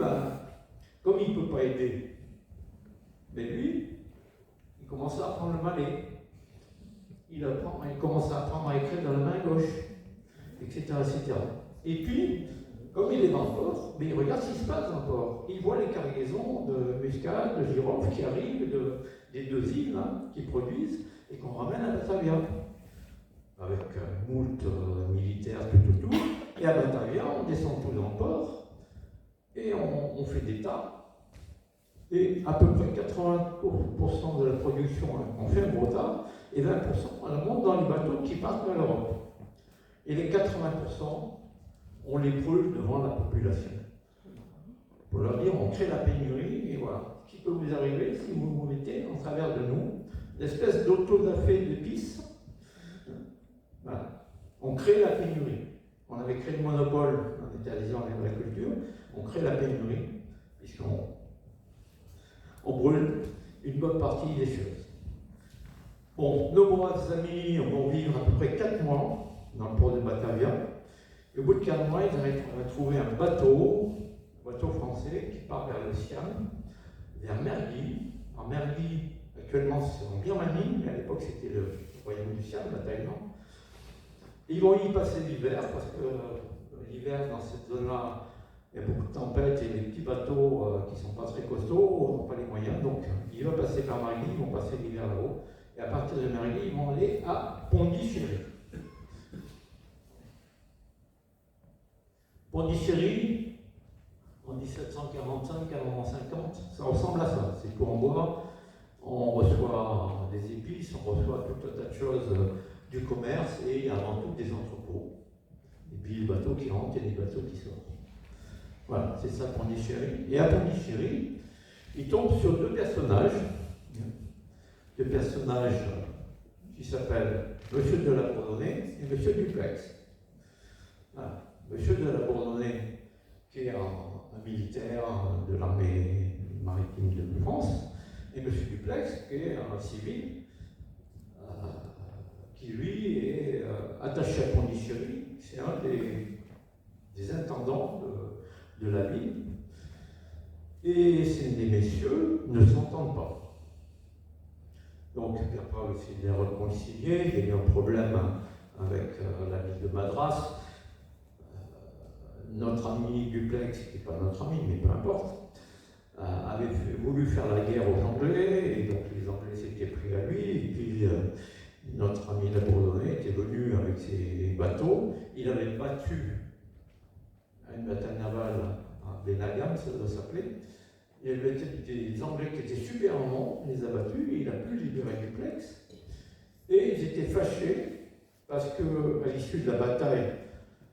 comme il ne peut pas aider, mais lui, il commence à apprendre le malais. Il commence à apprendre à écrire dans la main gauche, etc., etc. Et puis, comme il est dans le port, mais il regarde ce qui se passe dans le port. Il voit les cargaisons de muscade, de girofle qui arrivent des deux îles qui produisent et qu'on ramène à Batavia. Avec moult militaires, tout. Et à Batavia, on descend tout dans le port et on fait des tas. Et à peu près 80% de la production, on fait un gros tas, et 20% on monte dans les bateaux qui partent vers l'Europe. Et les 80%, on les brûle devant la population. Pour leur dire, on crée la pénurie, et voilà. Ce qui peut vous arriver si vous vous mettez en travers de nous, l'espèce d'autodafé d'épices. Voilà. On crée la pénurie. On avait créé le monopole, on était allé en agriculture, on crée la pénurie, puisqu'on brûle une bonne partie des choses. Bon, nos braves amis vont vivre à peu près 4 mois dans le port de Batavia. Et au bout de 4 mois, ils arrivent à trouver un bateau français qui part vers l'Océan, vers Mergui. Alors Mergui, actuellement, c'est en Birmanie, mais à l'époque, c'était le royaume du Siam, la Thaïlande. Et ils vont y passer l'hiver, parce que l'hiver, dans cette zone-là, il y a beaucoup de tempêtes et les petits bateaux qui ne sont pas très costauds n'ont pas les moyens. Donc, ils vont passer par Mergui, ils vont passer l'hiver là-haut. Et à partir de Mergui, ils vont aller à Pondichéry. Pondichéry, en 1745, avant 50, ça ressemble à ça. C'est tout en bois. On reçoit des épices, on reçoit tout un tas de choses du commerce et avant tout des entrepôts. Et puis les bateaux qui rentrent et les bateaux qui sortent. Voilà, c'est ça Pondichéry. Et à Pondichéry, il tombe sur deux personnages qui s'appellent Monsieur de la Bourdonnais et Monsieur Duplex. Voilà. Monsieur de la Bourdonnais, qui est un militaire de l'armée maritime de France, et Monsieur Duplex, qui est un civil, qui lui est attaché à Pondichéry. C'est un des intendants de la ville. Et ces messieurs ne s'entendent pas. Donc Pierre-Paul essaie de les réconcilier. Il y a eu un problème avec la ville de Madras. Notre ami Duplex, qui n'est pas notre ami, mais peu importe, avait voulu faire la guerre aux Anglais, et donc les Anglais s'étaient pris à lui, et puis notre ami la Bourdonnais était venu avec ses bateaux. Il avait battu à une bataille navale à Benagam, ça doit s'appeler. Il y avait des Anglais qui étaient super en nom, il les a battus, et il a pu libérer Duplex. Et ils étaient fâchés, parce qu'à l'issue de la bataille,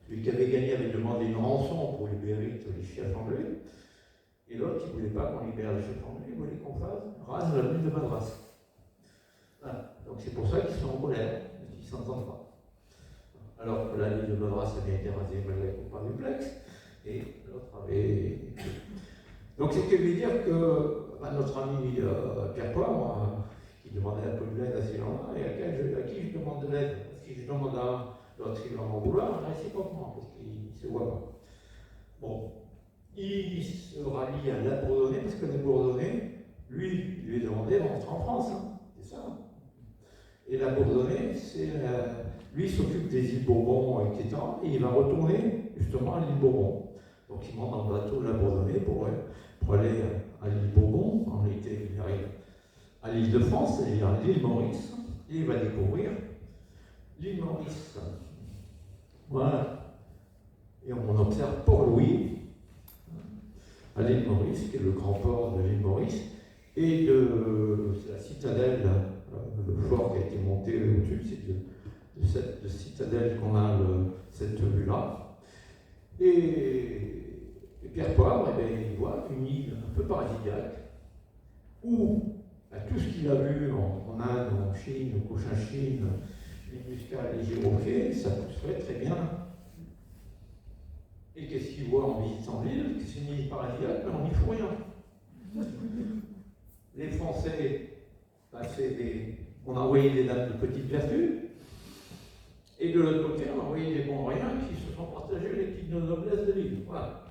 celui qui avait gagné avait demandé une rançon pour libérer les chefs anglais. Et l'autre, qui ne voulait pas qu'on libère les chefs anglais, il voulait qu'on rase la ville de Madras. Voilà. Donc c'est pour ça qu'ils sont en colère, qu'ils ne s'entendent pas. Alors que la ville de Madras avait été rasée par Duplex, et l'autre avait. Donc c'est ce qui veut dire que notre ami Pierre Poivre, qui demandait un peu de l'aide à ces gens-là, et à qui je demande de l'aide, si je demande à l'autre, il va m'en vouloir, réciproquement, parce qu'il ne se voit pas. Bon, il se rallie à la Bourdonnais, parce que la Bourdonnais, lui, il lui a demandé de rentrer en France, hein, c'est ça. Et la Bourdonnais, lui s'occupe des îles Bourbon, etc. Et il va retourner justement à l'île Bourbon. Donc il monte dans le bateau de la Bourdonnais pour aller à l'île Bourbon. En réalité, il arrive à l'île de France, c'est-à-dire à l'île Maurice, et il va découvrir l'île Maurice. Voilà. Et on observe Port-Louis, à l'île Maurice, qui est le grand port de l'île Maurice, et c'est la citadelle, le fort qui a été monté au-dessus, c'est de cette citadelle qu'on a cette vue-là. Et Pierre Poivre, il voit une île un peu paradisiaque, où à tout ce qu'il a vu en Inde, en Chine, au Cochinchine, les muscades, les giroflées, ça pousserait très bien. Et qu'est-ce qu'il voit en visitant l'île? C'est une île paradisiaque, mais on n'y fout rien. Les Français, on a envoyé des dames de petite vertu, et de l'autre côté, on a envoyé des bons riens qui se sont partagés les titres de noblesse de l'île. Voilà.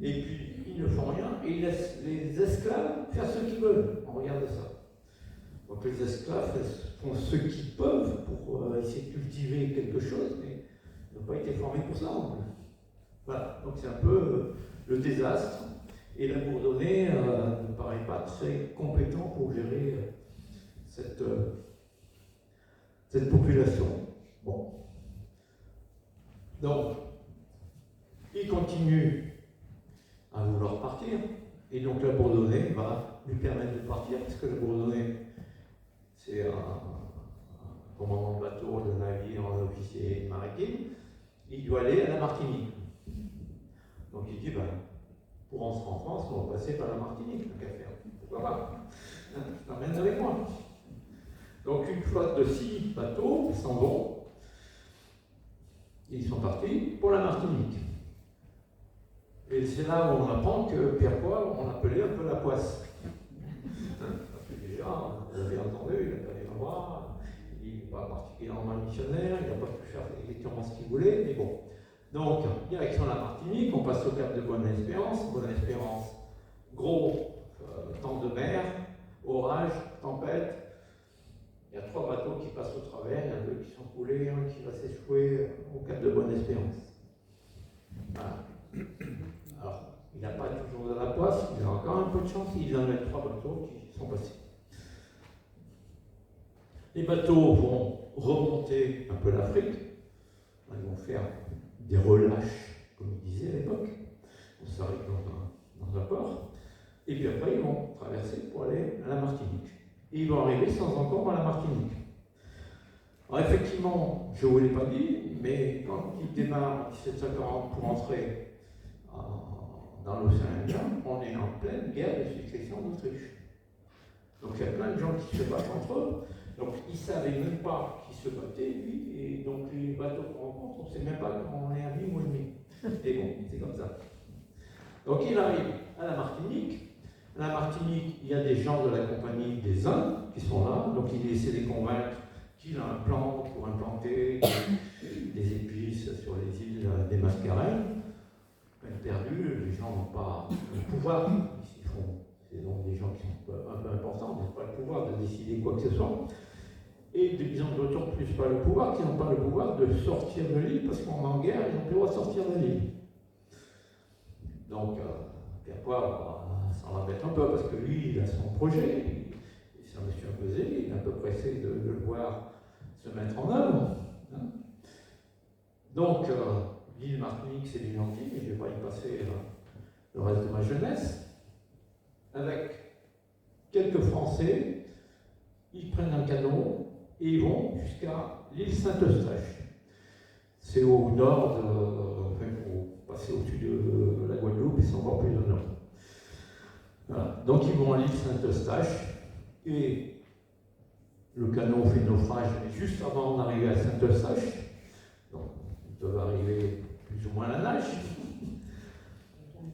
Et puis, ils ne font rien, et ils laissent les esclaves faire ce qu'ils veulent. On regarde ça. Donc les esclaves font ce qu'ils peuvent pour essayer de cultiver quelque chose, mais ils n'ont pas été formés pour ça non plus. Voilà, donc c'est un peu le désastre, et la Bourdonnais ne paraît pas très compétent pour gérer cette population. Bon. Donc, il continue à vouloir partir, et donc la Bourdonnais va lui permettre de partir, parce que la Bourdonnais, c'est un commandant de bateau, de navire, un officier maritime, il doit aller à la Martinique. Donc il dit, pour rentrer en France, on va passer par la Martinique, tant qu'à faire. Pourquoi pas? Je t'emmène avec moi. Donc une flotte de 6 bateaux s'en vont. Ils sont partis pour la Martinique. Et c'est là où on apprend que Pierre Poivre, on l'appelait un peu la poisse. Parce que déjà, vous avez entendu, il a perdu un bras, il n'est pas particulièrement missionnaire, il n'a pas pu faire exactement ce qu'il voulait, mais bon. Donc, direction la Martinique, on passe au cap de Bonne-Espérance. Bonne-Espérance, gros temps de mer, orage, tempête. Il y a 3 bateaux qui passent au travers, il y en a 2 qui sont coulés, un qui va s'échouer au cap de Bonne-Espérance. Voilà. Alors, il n'a pas toujours de la poisse, il a encore un peu de chance, il en a 3 bateaux qui sont passés. Les bateaux vont remonter un peu l'Afrique, ils vont faire des relâches, comme ils disaient à l'époque, on s'arrête dans un port, et puis après ils vont traverser pour aller à la Martinique. Et ils vont arriver sans encombre à la Martinique. Alors effectivement, je ne vous l'ai pas dit, mais quand ils démarrent en 1740 pour entrer dans l'océan Indien, on est en pleine guerre de succession d'Autriche. Donc il y a plein de gens qui se battent entre eux. Donc ils ne savaient même pas qui se battait, lui, et donc les bateaux qu'on rencontre, on ne sait même pas quand on est ami ou ennemi. Et bon, c'est comme ça. Donc il arrive à la Martinique. À la Martinique, il y a des gens de la Compagnie des Indes qui sont là, donc il essaie de les convaincre qu'il a un plan pour implanter des épices sur les îles des Mascarenes. Peine perdue, les gens n'ont pas le pouvoir, c'est donc des gens qui sont un peu importants, ils n'ont pas le pouvoir de décider quoi que ce soit. Et ils ont d'autant plus pas le pouvoir qu'ils n'ont pas le pouvoir de sortir de l'île, parce qu'on est en guerre, ils n'ont plus le droit de sortir de l'île. Donc, Pierre Poivre s'en embête un peu, parce que lui, il a son projet, c'est un monsieur imposé, il est un peu pressé de le voir se mettre en œuvre. Hein. Donc, l'île Martinique, c'est du gentil, mais je ne vais pas y passer le reste de ma jeunesse. Avec quelques Français, ils prennent un canot et ils vont jusqu'à l'île Saint-Eustache. C'est au nord, pour passer au-dessus de la Guadeloupe, et c'est encore plus au nord. Voilà. Donc ils vont à l'île Saint-Eustache et le canot fait naufrage juste avant d'arriver à Saint-Eustache. Donc ils peuvent arriver plus ou moins à la nage.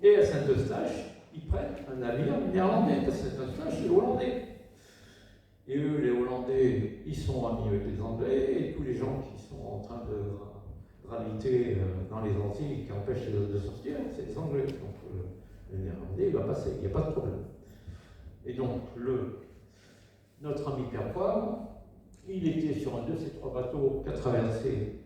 Et à Saint-Eustache, ils prennent un navire néerlandais, parce que Saint-Eustache, c'est hollandais. Et eux, les Hollandais, ils sont amis avec les Anglais, et tous les gens qui sont en train de graviter dans les Antilles, qui empêchent de sortir, c'est les Anglais. Donc le Néerlandais, il va passer, il n'y a pas de problème. Et donc, notre ami Pierre Poivre, il était sur un de ces 3 bateaux qui a traversé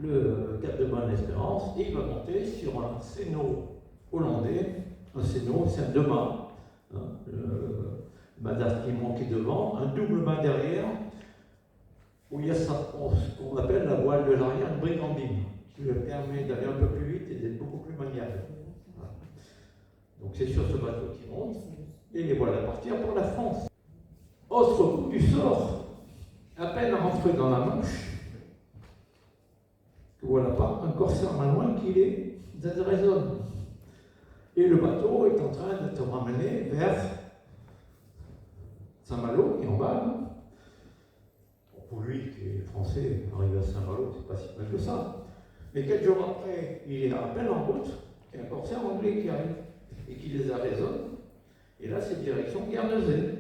le cap de Bonne-Espérance, et il va monter sur un sénot hollandais. Un sénot, c'est un 2-mâts. Hein, le mât d'artimon qui est devant, un double mât derrière, où il y a ce qu'on appelle la voile de l'arrière, une brigandine, qui lui permet d'aller un peu plus vite et d'être beaucoup plus maniable. Voilà. Donc c'est sur ce bateau qui monte, et les voilà partir pour la France. Autre coup du sort, à peine rentré dans la Manche, que voilà pas un corsaire malouin qui les raisonne. Et le bateau est en train de te ramener vers Saint-Malo, qui est en bas. Pour lui, qui est français, arriver à Saint-Malo, c'est pas si mal que ça. Mais quelques jours après, il est à peine en route, il y a un corsaire anglais qui arrive et qui les arraisonne. Et là, c'est direction Guernesey.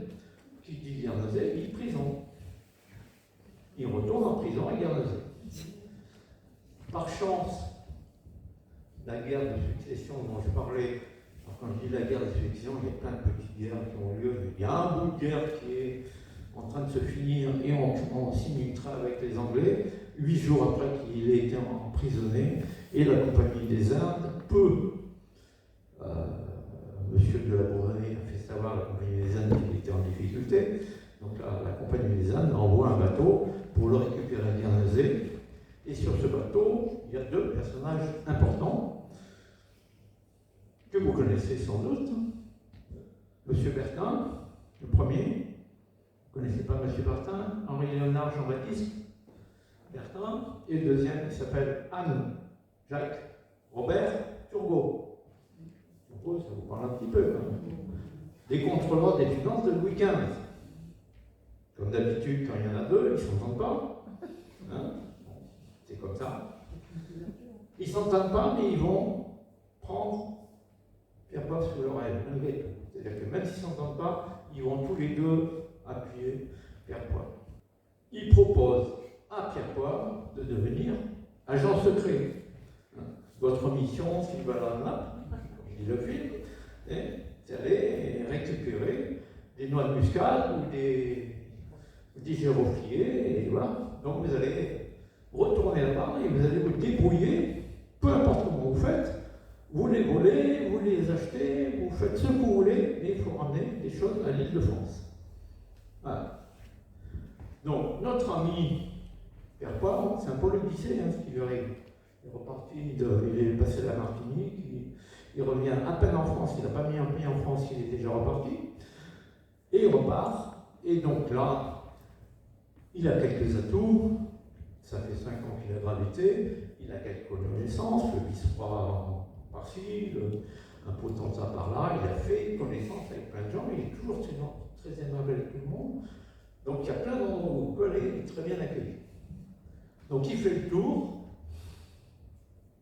Qui dit Guernesey, dit prison. Il retourne en prison à Guernesey. Par chance, la guerre de succession dont je parlais, alors quand je dis la guerre de succession, il y a plein de petites guerres qui ont lieu, mais il y a un bout de guerre qui est en train de se finir et on signe une trêve avec les Anglais, 8 jours après qu'il ait été emprisonné, et la Compagnie des Indes peut, Monsieur de la Bourdonnais a fait savoir à la Compagnie des Indes qu'il était en difficulté, donc la Compagnie des Indes envoie un bateau pour le récupérer à Guernesey, et sur ce bateau, il y a 2 personnages importants, que vous connaissez sans doute. Monsieur Bertin, le premier. Vous ne connaissez pas Monsieur Bertin? Henri-Léonard Jean-Baptiste Bertin. Et le deuxième, il s'appelle Anne-Jacques Robert Turgot. Turgot, ça vous parle un petit peu, quand même. Des contrôleurs des finances de Louis XV. Comme d'habitude, quand il y en a 2, ils ne s'entendent pas. Hein? C'est comme ça. Ils ne s'entendent pas, mais ils vont prendre Pierre Poivre sous l'oreille, malgré tout. C'est-à-dire que même s'ils ne s'entendent pas, ils vont tous les 2 appuyer Pierre Poivre. Ils proposent à Pierre Poivre de devenir agent secret. Votre mission, si vous allez là, comme dit le film, c'est d'aller récupérer des noix de muscade ou des girofliers, et voilà. Donc vous allez retourner là-bas et vous allez vous débrouiller, peu importe comment vous faites, vous les volez, vous les achetez, vous faites ce que vous voulez, mais il faut ramener des choses à l'île de France. Voilà. Donc notre ami Pierre-Paul, c'est un peu l'Odyssée, ce qui lui arrive. Il est reparti, il est passé à la Martinique, il revient à peine en France, il n'a pas mis un pied en France, il est déjà reparti, et il repart, et donc là, il a quelques atouts, ça fait 5 ans qu'il a gravité, il a quelques connaissances, le vice-roi par-ci, un potentat par-là, il a fait connaissance avec plein de gens, il est toujours très aimable avec tout le monde, donc il y a plein d'endroits où il peut aller, il est très bien accueilli. Donc il fait le tour,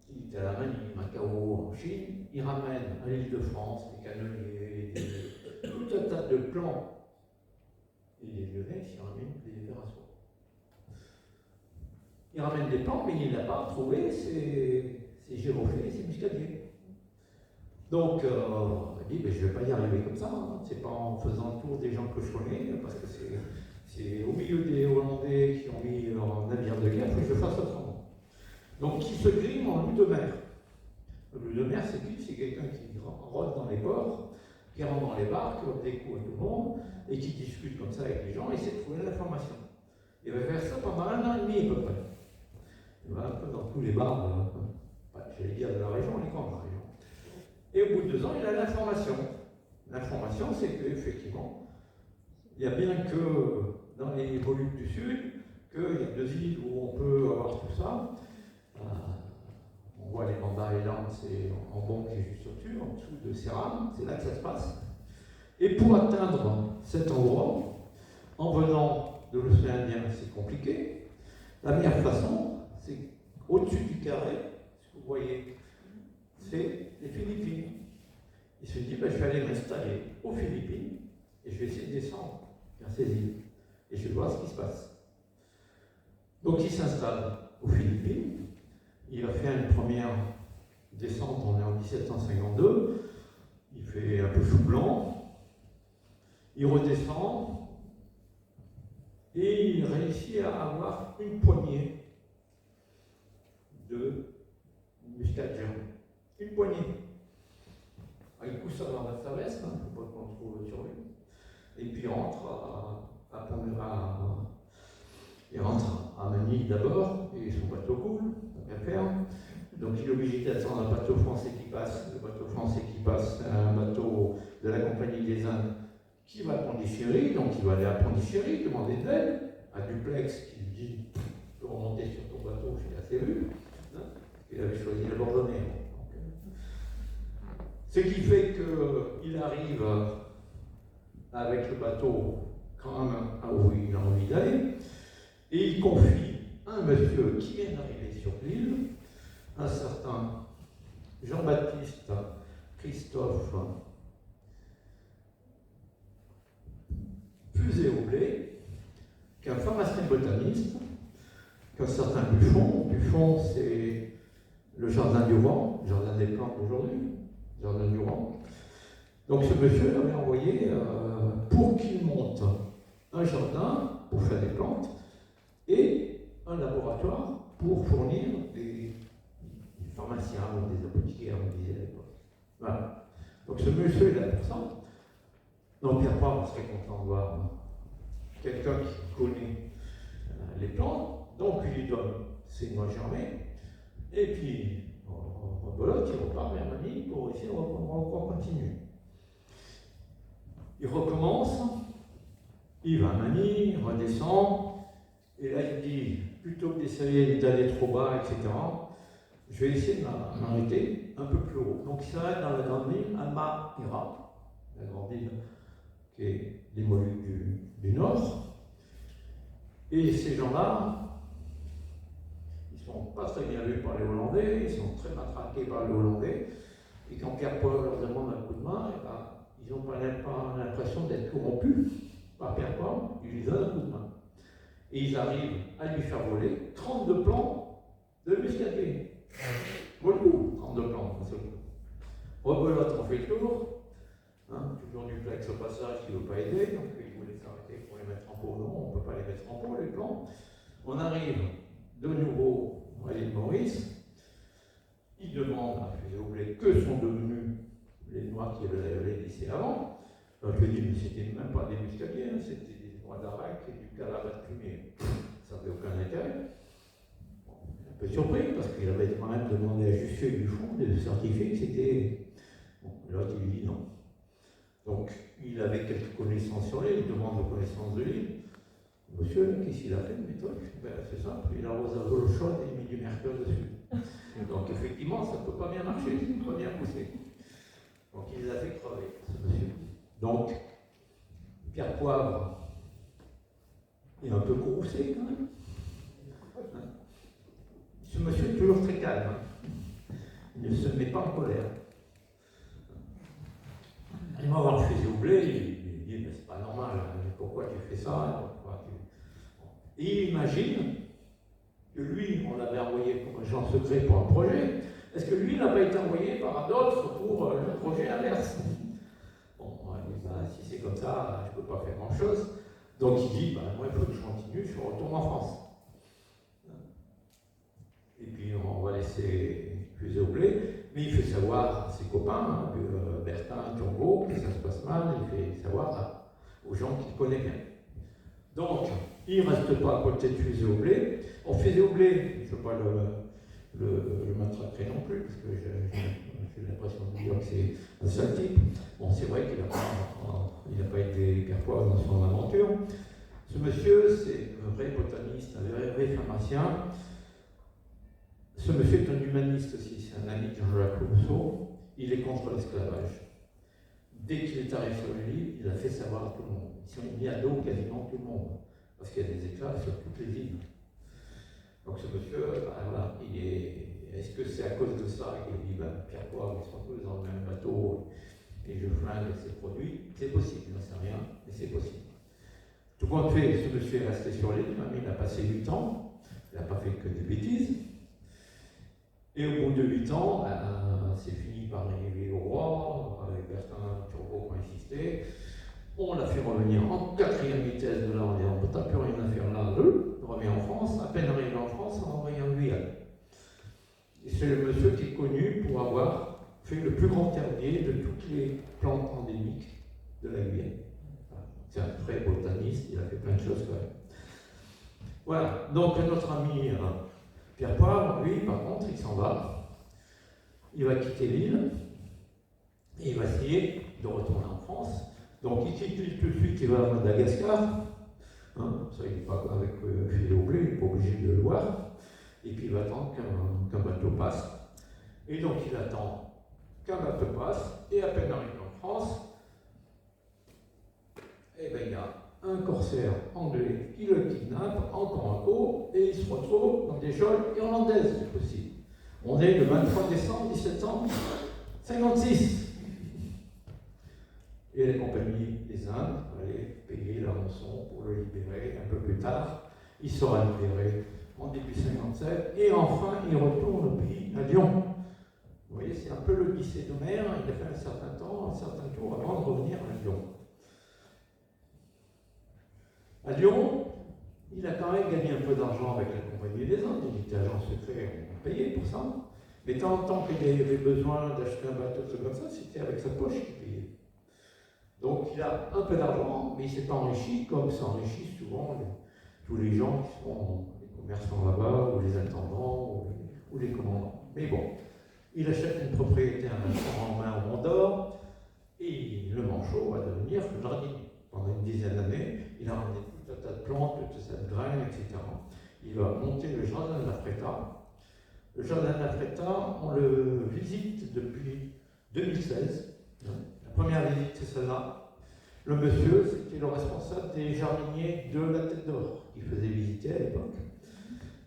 il est à la Manille, Macao, en Chine, il ramène à l'île de France des canonniers, tout un tas de plans. Et les Lyonnais, il ramène des verres à soie. Il ramène des plans, mais il n'a pas trouvé ses giroflées et ses muscadiers. Donc, il dit, je ne vais pas y arriver comme ça, c'est pas en faisant le tour des gens que je connais, parce que c'est au milieu des Hollandais qui ont mis en navire de guerre, il faut que je fasse autrement. Donc, il se grime en loup de mer. Le loup de mer, c'est qui? C'est quelqu'un qui rôde dans les ports, qui rentre dans les bars, qui offre des coups à tout le monde, et qui discute comme ça avec les gens, et essaie de trouver l'information. Il va faire ça pendant 1 an et demi à peu près. Il va un peu dans tous les bars, j'allais dire de la région, les grandes régions. Et au bout de 2 ans, il a l'information. L'information, c'est qu'effectivement, il y a bien que dans les Moluques du Sud, qu'il y a 2 îles où on peut avoir tout ça. On voit les Banda Island, c'est en bon qui est juste au-dessus, en dessous de Ceram, c'est là que ça se passe. Et pour atteindre cet endroit, en venant de l'océan Indien, c'est compliqué. La meilleure façon, c'est au-dessus du carré, ce que vous voyez, c'est les Philippines. Il se dit, je vais aller m'installer aux Philippines et je vais essayer de descendre vers ces îles. Et je vais voir ce qui se passe. Donc il s'installe aux Philippines. Il va faire une première descente, on est en 1752. Il fait un peu chou blanc. Il redescend. Et il réussit à avoir une poignée de muscade germe. Une poignée. Il pousse ça dans sa veste, il ne faut pas qu'on trouve sur lui. Et puis il rentre à Manille d'abord, et son bateau coule, donc à faire. Donc il est obligé d'attendre un bateau français qui passe. Le bateau français qui passe, c'est un bateau de la Compagnie des Indes qui va à Pondichéry, donc il va aller à Pondichéry, demander de l'aide, à Duplex qui lui dit tu peux remonter sur ton bateau, j'ai assez vu. Il avait choisi le Bourdonnais. Ce qui fait qu'il arrive avec le bateau quand même à où il a envie d'aller, et il confie à un monsieur qui vient d'arriver sur l'île, un certain Jean-Baptiste Christophe Fusé-Aublé, qui est un pharmacien botaniste, qu'un certain Buffon. Buffon, c'est le jardin du Roi, le jardin des plantes d'aujourd'hui, le jardin du Roi. Donc ce monsieur l'avait envoyé pour qu'il monte un jardin pour faire des plantes et un laboratoire pour fournir des pharmaciens ou des apothicaires, on disait à l'époque. Voilà. Donc ce monsieur est là pour ça. Donc Pierre-Paul serait content de voir quelqu'un qui connaît les plantes, donc il lui donne ses noix germées, et puis rebelote, il repart vers Manille pour essayer de continuer. Il recommence, il va à Manille, il redescend, et là il dit, plutôt que d'essayer d'aller trop bas, etc., je vais essayer de m'arrêter un peu plus haut. Donc il s'arrête dans la grande île Halmahera, la grande île qui est les Moluques du Nord. Et ces gens-là, ils ne sont pas très bien vus par les Hollandais, ils sont très matraqués par les Hollandais. Et quand Pierre-Paul leur demande un coup de main, ils n'ont pas l'impression d'être corrompus par Pierre-Paul, ils lui donnent un coup de main. Et ils arrivent à lui faire voler 32 plants de muscadier. Vaut le coup. Rebelote, on fait le tour. Toujours du flex au passage qui ne veut pas aider, donc il voulait s'arrêter pour les mettre en pot. Non, on ne peut pas les mettre en pot, les plans. On arrive de nouveau à l'île Maurice. Il demande à Fusée-Oublé que sont devenus les noix qui avaient laissé avant. Alors je lui dis, mais c'était même pas des muscadiers, hein, c'était des noix d'arac et du calabat fumé. Ça n'avait aucun intérêt. Un peu surpris, parce qu'il avait quand même demandé à Jussieu du fond de certifier que c'était. Bon, l'autre il lui dit non. Donc, il avait quelques connaissances sur l'île, il demande aux connaissances de l'île. Monsieur, qu'est-ce qu'il a fait de mes trucs? Ben, c'est simple, il arrose à l'eau chaude et il met du mercure dessus. Donc, effectivement, ça ne peut pas bien marcher, ça ne peut pas bien pousser. Donc, il les a fait crever, ce monsieur. Donc, Pierre Poivre, il est un peu courroucé quand même. Ce monsieur est toujours très calme. Il ne se met pas en colère. Il m'a voir Fusée-Oublé, il dit, mais c'est pas normal, pourquoi tu fais ça? Et il imagine que lui, on l'avait envoyé comme agent secret pour un projet. Est-ce que lui n'a pas été envoyé par d'autres pour le projet inverse? Bon, il dit, bah, si c'est comme ça, je ne peux pas faire grand-chose. Donc il dit, bah, moi, il faut que je continue, je retourne en France. Et puis on va laisser Fusée-Oublé. Mais il fait savoir à ses copains, Bertin et Turgot, que ça se passe mal, il fait savoir aux gens qu'il connaît bien. Donc, il ne reste pas à côté de Fusée-Oublé. En Fusée-Oublé, je ne veux pas le matraquer non plus, parce que j'ai l'impression de dire que c'est un sale type. Bon, c'est vrai qu'il n'a pas été Pierre-Poivre dans son aventure. Ce monsieur, c'est un vrai botaniste, un vrai pharmacien. Ce monsieur est un humaniste aussi, c'est un ami de Jean-Jacques Rousseau. Il est contre l'esclavage. Dès qu'il est arrivé sur l'île, il a fait savoir à tout le monde. Ils ont mis à dos quasiment tout le monde, parce qu'il y a des esclaves sur toutes les îles. Donc ce monsieur, voilà, est-ce que c'est à cause de ça qu'il dit, Pierre Poivre, ils sont tous dans le même bateau et je flingue ses produits? C'est possible, je n'en sais rien, mais c'est possible. Tout compte fait, ce monsieur est resté sur l'île, il a passé 8 ans, il n'a pas fait que des bêtises. Et au bout de 8 ans, c'est fini par arriver au roi, avec Bertin Turgot qui a insisté. On l'a fait revenir en 4e vitesse de là, on dit on n'a plus rien à faire là, on revient en France. À peine arrivé en France, on revient en Guyane. Et c'est le monsieur qui est connu pour avoir fait le plus grand herbier de toutes les plantes endémiques de la Guyane. C'est un vrai botaniste, il a fait plein de choses quand même. Voilà, donc notre ami Pierre Poivre, lui, par contre, il s'en va. Il va quitter l'île et il va essayer de retourner en France. Donc il quitte l'île tout de suite, il va à Madagascar. Ça, il n'est pas avec Fusée-Oublé, il n'est pas obligé de le voir. Et puis il va attendre qu'un bateau passe. Et donc il attend qu'un bateau passe, et à peine arrivé en France, eh bien il y a un corsaire anglais qui le kidnappe en Coranco et il se retrouve dans des geôles irlandaises, c'est possible. On est le 23 décembre 1756. Et la compagnie des Indes allait payer la rançon pour le libérer un peu plus tard. Il sera libéré en début 57 et enfin il retourne au pays, à Lyon. Vous voyez, c'est un peu le lycée d'Homère, il a fait un certain temps, un certain tour avant de revenir à Lyon. À Lyon, il a quand même gagné un peu d'argent avec la Compagnie des Indes. Il était agent secret, on payait pour ça. Mais tant en temps qu'il avait besoin d'acheter un bateau comme ça, c'était avec sa poche qu'il payait. Donc il a un peu d'argent, mais il s'est pas enrichi comme s'enrichissent souvent tous les gens qui sont les commerçants là-bas, ou les intendants, ou les commandants. Mais bon, il achète une propriété à un instant en main au Mont d'Or, et le Manchot va devenir jardinier. Pendant une dizaine d'années, il a ramené tout un tas de plantes, toute cette graine, etc. Il va monter le jardin de la Fretta. Le jardin de la Fretta, on le visite depuis 2016. La première visite, c'est celle-là. Le monsieur, c'était le responsable des jardiniers de la Tête d'Or, qu'il faisait visiter à l'époque.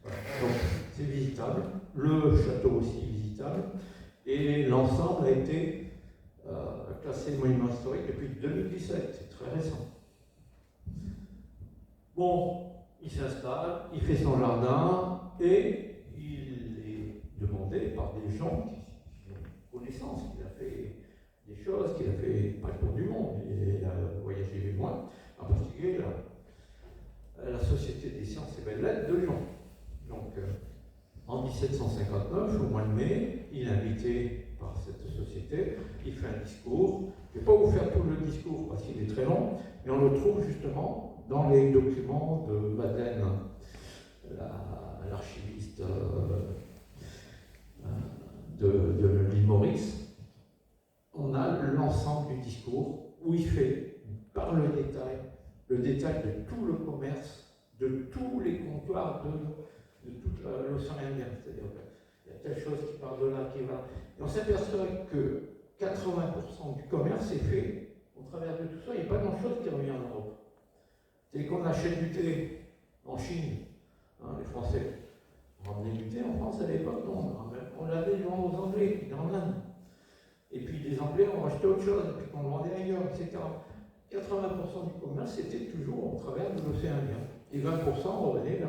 Voilà. Donc, c'est visitable. Le château aussi est visitable. Et l'ensemble a été classé monument historique depuis 2017, c'est très récent. Bon, il s'installe, il fait son jardin et il est demandé par des gens qui connaissances, qu'il a fait des choses, qu'il a fait pas le tour du monde, il a voyagé loin, en particulier la Société des sciences et belles-lettres de Lyon. Donc, en 1759, au mois de mai, il est invité par cette société, il fait un discours. Je ne vais pas vous faire tout le discours parce qu'il est très long, mais on le trouve justement dans les documents de Madeleine, l'archiviste de l'île Maurice. On a l'ensemble du discours où il fait, par le détail de tout le commerce, de tous les comptoirs de toute l'océan Indien. C'est-à-dire qu'il y a telle chose qui part de là, qui va. Et on s'aperçoit que 80% du commerce est fait au travers de tout ça. Il n'y a pas grand-chose qui revient en Europe. C'est qu'on achète du thé en Chine, hein, les Français ramenaient du thé en France à l'époque, non, on l'avait vendu aux Anglais, puis en Inde. Et puis les Anglais ont acheté autre chose, et puis qu'on le vendait ailleurs, etc. 80% du commerce était toujours au travers de l'océan Indien. Et 20% revenaient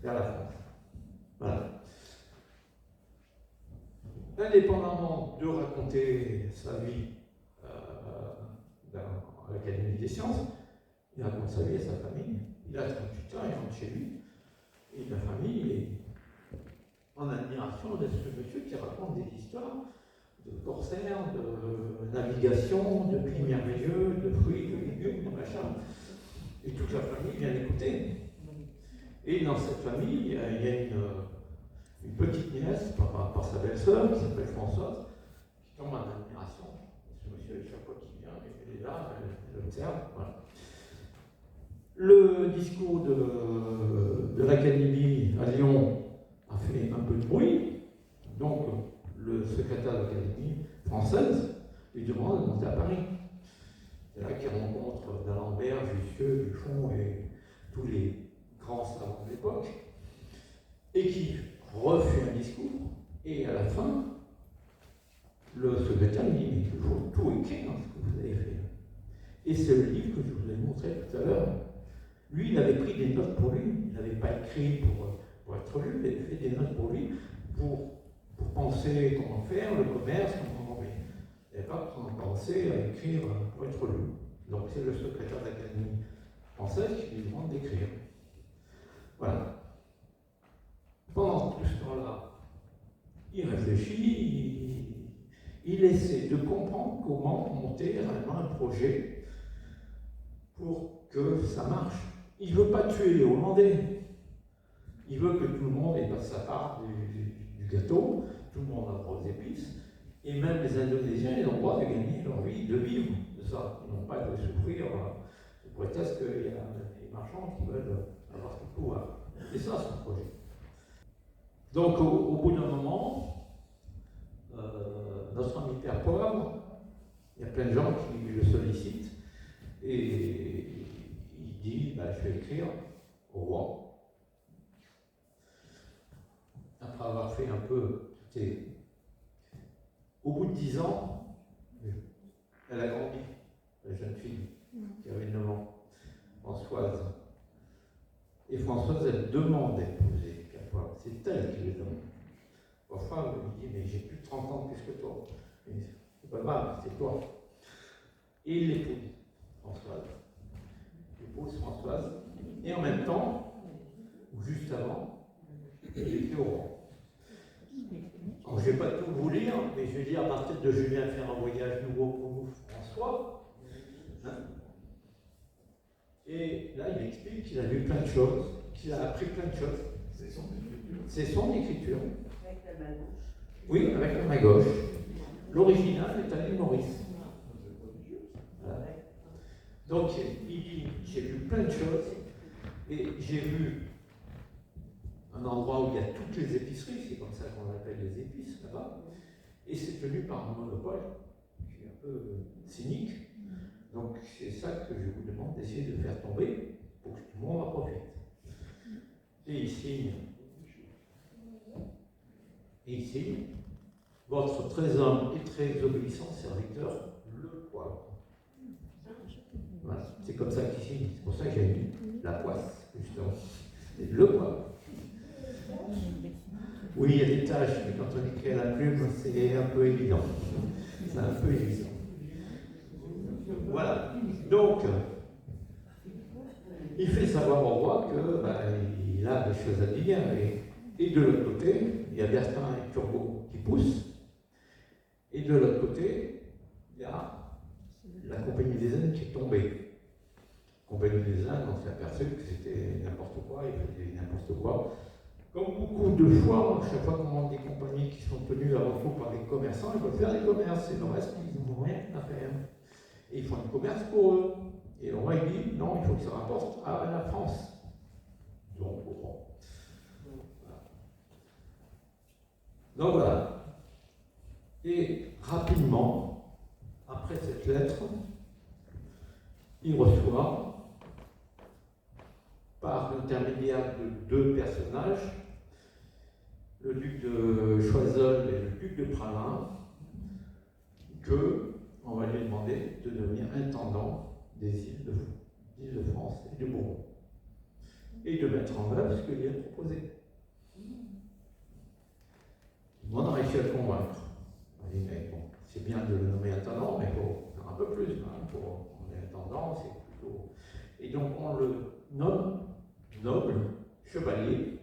vers la France. Voilà. Indépendamment de raconter sa vie à l'Académie des sciences, il raconte sa vie à sa famille. Il a 38 ans, il rentre chez lui. Et la famille est en admiration de ce monsieur qui raconte des histoires de corsaires, de navigation, de pays merveilleux, de fruits, de légumes, de machin. Et toute la famille vient l'écouter. Et dans cette famille, il y a une petite nièce, par sa belle-sœur, qui s'appelle Françoise, qui tombe en admiration. Ce monsieur, chaque fois qu'il vient, il est là, elle l'observe. Voilà. Le discours de l'Académie à Lyon a fait un peu de bruit. Donc, le secrétaire de l'Académie française lui demande de monter à Paris. C'est là qu'il rencontre d'Alembert, Jussieu, Buffon et tous les grands savants de l'époque, et qui refait un discours, et à la fin, le secrétaire lui dit, mais il faut tout écrire dans ce que vous avez fait. Et c'est le livre que je vous ai montré tout à l'heure. Lui, il avait pris des notes pour lui, il n'avait pas écrit pour être lu, il avait fait des notes pour lui, pour penser comment faire, le commerce, comment envoyer. Il n'avait pas pensé à écrire pour être lu. Donc c'est le secrétaire de l'Académie française qui lui demande d'écrire. Voilà. Pendant tout ce temps-là, il réfléchit, il essaie de comprendre comment monter réellement un projet pour que ça marche. Il ne veut pas tuer les Hollandais. Il veut que tout le monde ait pas sa part du gâteau, tout le monde a droit aux épices, et même les Indonésiens, ils ont le droit de gagner leur vie, de vivre de ça. Ils n'ont pas de souffrir sous prétexte qu'il y a des marchands qui veulent avoir tout le pouvoir. C'est ça son projet. Donc au bout d'un moment, notre ami Père Poivre, il y a plein de gens qui le sollicitent, et il dit, je vais écrire au roi. Après avoir fait un peu, au bout de 10 ans, elle a grandi, la jeune fille, qui avait 9 ans, Françoise. Et Françoise, elle demande d'épouser Pierre Poivre. C'est elle qui le demande. Parfois, elle lui dit, mais j'ai plus de 30 ans plus que toi. C'est pas grave, c'est toi. Et il l'épouse, Françoise. Il épouse Françoise. Et en même temps, ou juste avant, il écrit au roi. Alors, je ne vais pas tout vous lire, mais je vais lire à partir de Julien faire un voyage nouveau pour nous, François. Hein? Et là, il explique qu'il a lu plein de choses, qu'il a appris plein de choses. C'est son écriture. Avec la main gauche. Oui, avec la main gauche. L'original est à l'île Maurice. Voilà. Donc, il dit, j'ai vu plein de choses, et j'ai vu un endroit où il y a toutes les épiceries, c'est comme ça qu'on appelle les épices là-bas, et c'est tenu par un monopole qui est un peu cynique. Donc c'est ça que je vous demande d'essayer de faire tomber pour que tout le monde en profite. Et il signe votre très humble et très obéissant serviteur, le poivre. Voilà, c'est comme ça qu'il signe, c'est pour ça que j'ai mis la poisse, justement. C'est le poivre. Oui, il y a des tas message, mais quand on écrit à la plume, c'est un peu évident. C'est un peu évident. Voilà. Donc, il fait savoir au roi qu'il a des choses à dire. Et de l'autre côté, il y a Bertin et Turgot qui poussent. Et de l'autre côté, il y a la Compagnie des Indes qui est tombée. La Compagnie des Indes, on s'est aperçu que c'était n'importe quoi, ils faisaient n'importe quoi. Comme beaucoup de fois, chaque fois qu'on monte des compagnies qui sont tenues avant tout par des commerçants, ils veulent faire des commerces, et le reste, ils n'ont rien à faire. Et ils font du commerce pour eux. Et le roi, il dit, non, il faut que ça rapporte à la France. Donc, bon. Voilà. Donc voilà. Et rapidement, après cette lettre, il reçoit, par l'intermédiaire de deux personnages, le duc de Choiseul et le duc de Praslin, qu'on va lui demander de devenir intendant des îles de France et de Bourbon, et de mettre en œuvre ce qu'il lui a proposé. On a réussi à le convaincre. On dit, mais bon, c'est bien de le nommer intendant, mais il faut faire un peu plus. On est intendant, c'est plutôt. Et donc on le nomme noble, chevalier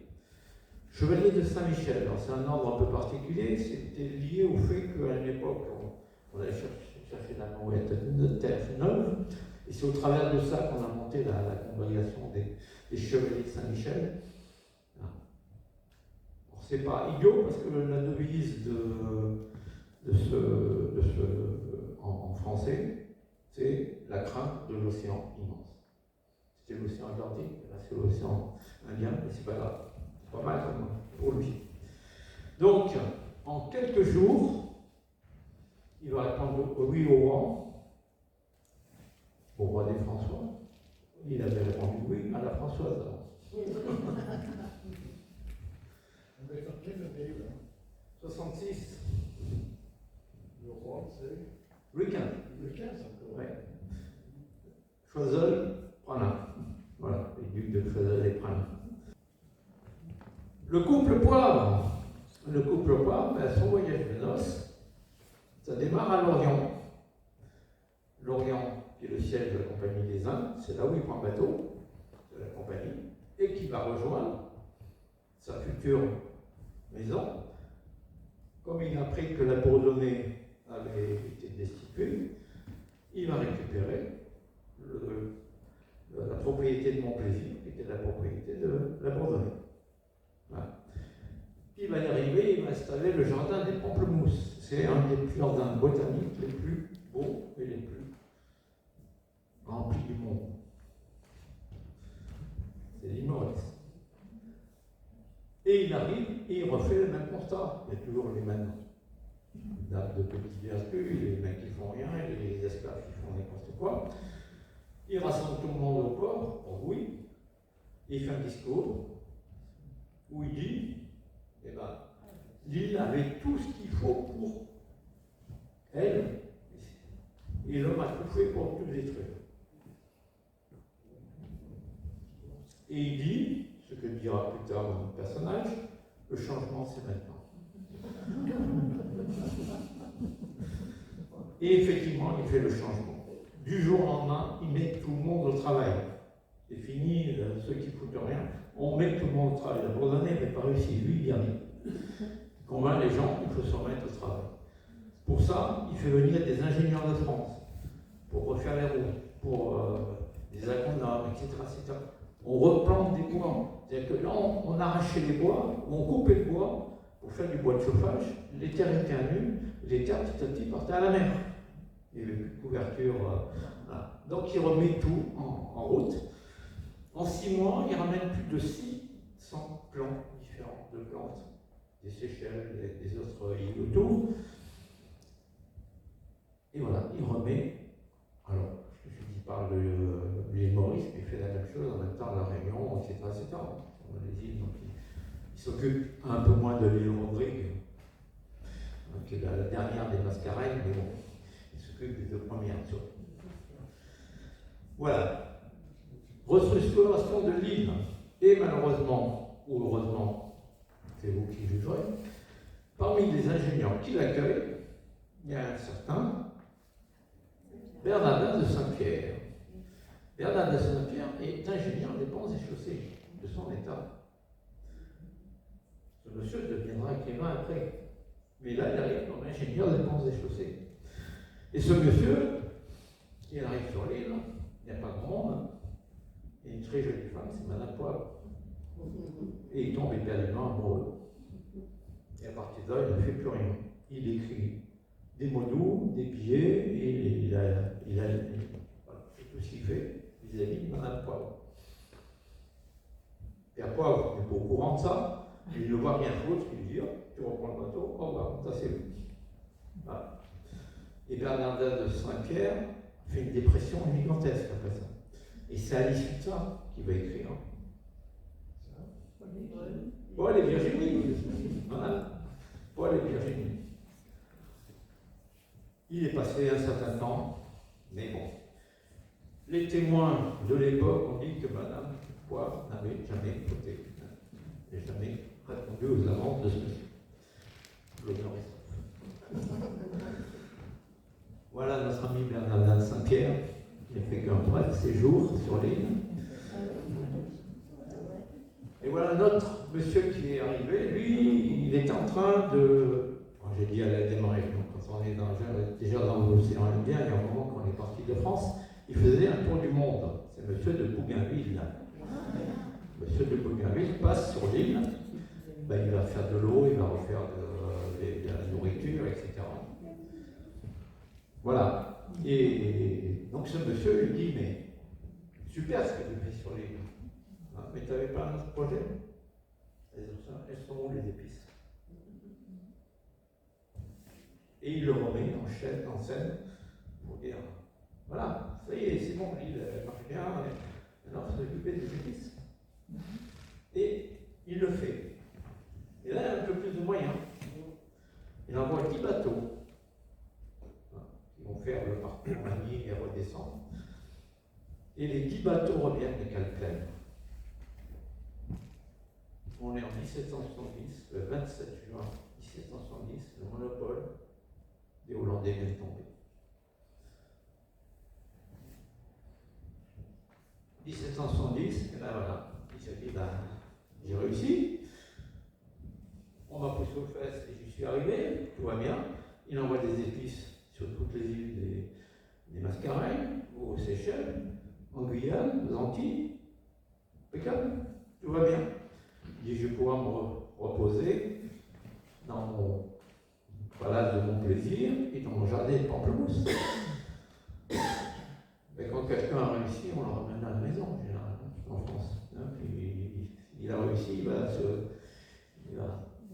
de Saint-Michel. Alors c'est un ordre un peu particulier, c'était lié au fait qu'à une époque, on allait chercher la mouette de terre neuve, et c'est au travers de ça qu'on a monté la congrégation des chevaliers de Saint-Michel. C'est pas idiot parce que la devise en français, c'est la crainte de l'océan immense. C'était l'océan Atlantique, là c'est l'océan Indien, mais c'est pas grave. C'est pas mal pour lui. Donc, en quelques jours, il va répondre oui au roi des François. Il avait répondu oui à la Françoise avant. On va faire quelle année là 66. Le roi, c'est Louis XV. le 15 encore. Ouais. Choiseul, Praslin. Voilà, les ducs de Choiseul et Praslin. Le couple Poivre, son voyage de noces, ça démarre à Lorient. Lorient, qui est le siège de la Compagnie des Indes, c'est là où il prend le bateau de la compagnie, et qui va rejoindre sa future maison. Comme il a appris que la Bourdonnais avait été destituée, il va récupérer la propriété de Montplaisir, qui était la propriété de la Bourdonnais. Voilà. Il va y arriver, il va installer le jardin des Pamplemousses. C'est un des jardins botaniques les plus beaux et les plus remplis du monde. C'est l'île Maurice. Et il arrive et il refait le même constat. Il y a toujours les mêmes dates de petites vertus, les mecs qui font rien, et les esclaves qui font n'importe quoi. Il rassemble tout le monde au port, au oui, il fait un discours où il dit, eh ben, l'île avait tout ce qu'il faut pour elle, et l'homme a tout fait pour tout détruire. Et il dit, ce que dira plus tard notre personnage, le changement c'est maintenant. Et effectivement, il fait le changement. Du jour au lendemain, il met tout le monde au travail. C'est fini, ceux qui foutent rien. On met tout le monde au travail. La Bourdonnais n'avait pas réussi, lui, il y arrive. Il convainc les gens qu'il faut se remettre au travail. Pour ça, il fait venir des ingénieurs de France, pour refaire les routes, pour des agronomes, etc., etc. On replante des bois. C'est-à-dire que là, on arrachait les bois, on coupait le bois pour faire du bois de chauffage. Les terres étaient à nu, les terres petit à petit partaient à la mer. Il n'y avait plus de couverture. Voilà. Donc il remet tout en route. En 6 mois, il ramène plus de 600 plants différents de plantes, des Seychelles, des autres îles autour. Et voilà, il remet. Alors, il parle de l'île Maurice, mais il fait la même chose en même temps à La Réunion, etc. Les îles, donc il s'occupe un peu moins de l'île Rodrigue, qui est la dernière des Mascareignes, mais bon, il s'occupe des 2 premières surtout. Voilà. Restructuration de l'île. Et malheureusement, ou heureusement, c'est vous qui jugerez, Parmi les ingénieurs qui l'accueillent, il y a un certain Bernardin de Saint-Pierre. Bernardin de Saint-Pierre est ingénieur des ponts et chaussées de son état. Ce monsieur deviendra écrivain après. Mais là, il arrive comme ingénieur des ponts et chaussées. Et ce monsieur, qui arrive sur l'île, il n'y a pas grand monde, et une très jolie femme, c'est Madame Poivre. Et il tombe éperdument amoureux. Et à partir de là, il ne fait plus rien. Il écrit des mots doux, des billets, et voilà, c'est tout ce qu'il fait vis-à-vis de Madame Poivre. Pierre Poivre n'est pas au courant de ça, il ne voit rien d'autre qu'il dit, tu reprends le bateau, au revoir, ça c'est lui. Voilà. Et Bernardin de Saint-Pierre fait une dépression gigantesque après ça. Et c'est à l'issue de ça qu'il va écrire. Paul et Virginie. Voilà. Paul et Virginie. Il est passé un certain temps, mais bon. Les témoins de l'époque ont dit que Madame Poivre n'avait jamais voté, n'avait jamais répondu aux amendes de ce monsieur. L'honneur est sauf. Voilà notre ami Bernardin de Saint-Pierre, qui a fait qu'un bref séjour sur l'île. Et voilà notre monsieur qui est arrivé, lui, il est en train de. J'ai dit à la démarrer, quand on est déjà dans l'océan Indien, il y a un moment qu'on est parti de France, il faisait un tour du monde. C'est monsieur de Bougainville. Monsieur de Bougainville passe sur l'île, il va faire de l'eau, il va refaire de la nourriture, etc. Voilà. Et donc ce monsieur lui dit, mais super ce que tu fais sur l'île. Mais tu n'avais pas un autre projet? Elles sont où les épices? Et il le remet en scène pour dire, voilà, ça y est, c'est bon, l'île marche bien, maintenant il faut s'occuper des épices. Et il le fait. Et là, il a un peu plus de moyens. Il envoie 10 bateaux qui vont faire le parcours Magny et redescendre. Et les 10 bateaux reviennent des cales pleines. On est en 1770, le 27 juin 1770, le monopole des Hollandais vient de tomber. 1770, et là voilà, il se dit, j'ai réussi, on m'a poussé aux fesses et j'y suis arrivé, tout va bien. Il envoie des épices sur toutes les îles des Mascareignes, aux Seychelles, en Guyane, aux Antilles, impeccable, tout va bien. Il dit, je vais pouvoir me reposer dans mon palace de mon plaisir et dans mon jardin de pamplemousse. Mais quand quelqu'un a réussi, on le ramène à la maison, généralement, en France. Puis, il a réussi, il va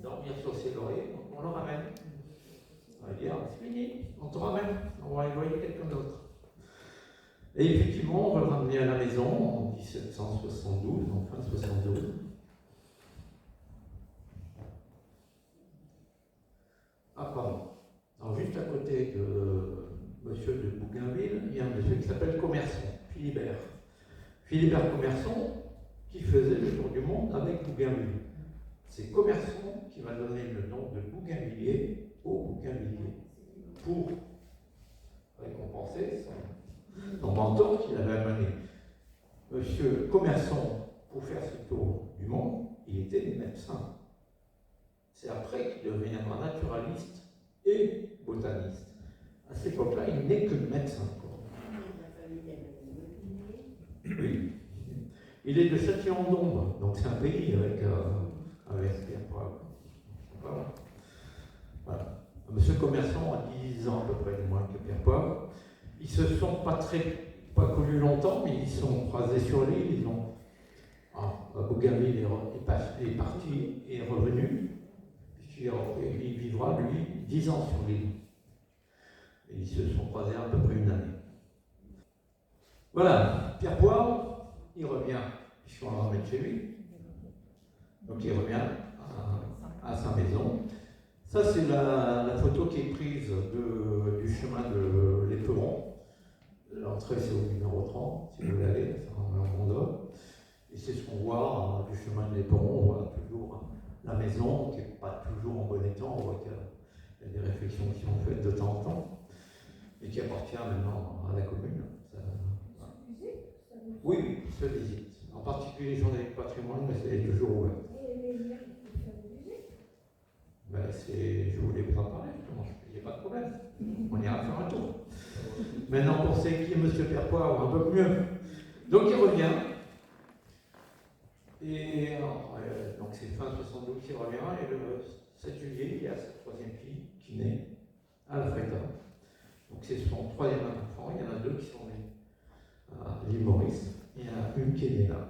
dormir sur ses lauriers, donc on le ramène. On va dire, c'est fini, on te ramène, on va envoyer quelqu'un d'autre. Et effectivement, on va le ramener à la maison en 1772, en fin 72. Ah, pardon. Alors, juste à côté de monsieur de Bougainville, il y a un monsieur qui s'appelle Commerson, Philibert. Philibert Commerson, qui faisait le tour du monde avec Bougainville. C'est Commerson qui va donner le nom de Bougainvillier au Bougainvillier pour récompenser son mentor qu'il avait amené. Monsieur Commerson, pour faire ce tour du monde, il était médecin. C'est après qu'il deviendra naturaliste et botaniste. À cette époque-là, il n'est que médecin. Oui. Il est de Châtillon-d'Ombre, donc c'est un pays avec Pierre Poivre. Voilà. Monsieur Commerson a 10 ans à peu près de moins que Pierre Poivre. Ils se sont pas connus longtemps, mais ils sont croisés sur l'île. Bougainville est parti et est revenu. Il vivra, lui, 10 ans sur l'île. Et ils se sont croisés à peu près une année. Voilà, Pierre Poivre, il revient, puisqu'on le ramène chez lui. Donc il revient à sa maison. Ça, c'est la photo qui est prise du chemin de l'Éperon. L'entrée, c'est au numéro 30, si vous voulez aller, c'est en Vendôme. Et c'est ce qu'on voit du chemin de l'Éperon, on voit toujours la maison, qui n'est pas toujours en bon état, on voit qu'il y a des réflexions qui sont faites de temps en temps, et qui appartient maintenant à la commune. Oui, oui, se visite. En particulier les journées du patrimoine, mais c'est toujours ouvert. Ben, je voulais vous en parler, justement, il n'y a pas de problème. On ira faire un tour. Maintenant, pour ce qui est M. Perpois, un peu mieux. Donc il revient. Et donc c'est fin 72 qu'il revient. Et le 7 juillet, il y a sa troisième fille qui naît à la Freda. Donc c'est son troisième enfant. Il y en a deux qui sont nés à l'île Maurice. Il y en a une qui est née là.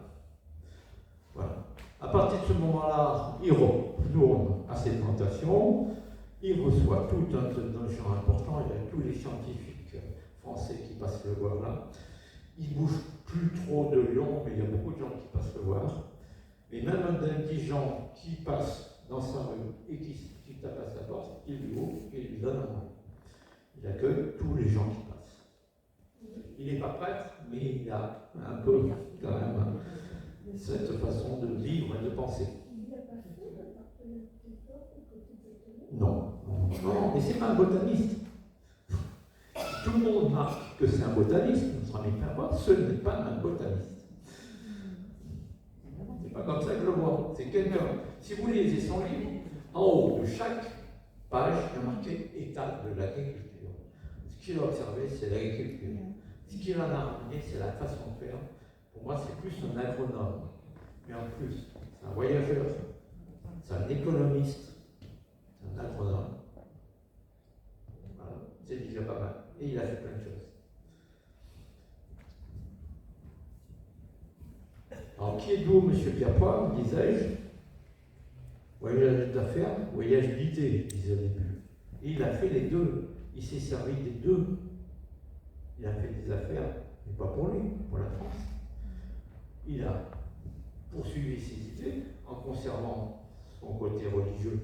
Voilà. À partir de ce moment-là, il retourne à ses plantations. Il reçoit tout un gens important. Il y a tous les scientifiques français qui passent le voir là. Il ne bouge plus trop de Lyon, mais il y a beaucoup de gens qui passent le voir. Et même un indigent qui passe dans sa rue et qui tape à sa porte, il lui ouvre et lui donne un mot. Il accueille tous les gens qui passent. Il n'est pas prêtre, mais il a un peu quand même cette façon de vivre et de penser. Non, mais c'est pas un botaniste. Tout le monde marque que c'est un botaniste, notre ami Perpois, ce n'est pas un botaniste. C'est pas comme ça que je le vois. C'est quelqu'un. Si vous lisez son livre, en haut de chaque page, il y a marqué état de l'agriculture. Ce qu'il a observé, c'est l'agriculture. Ce qu'il en a ramené, c'est la façon de faire. Pour moi, c'est plus un agronome. Mais en plus, c'est un voyageur, c'est un économiste, c'est un agronome. Voilà, c'est déjà pas mal. Et il a fait plein de choses. Alors, qui est vous, M. Perpois, disais-je? Voyage d'affaires, voyage d'idées, disait au début. Et il a fait les deux. Il s'est servi des deux. Il a fait des affaires, mais pas pour lui, pour la France. Il a poursuivi ses idées en conservant son côté religieux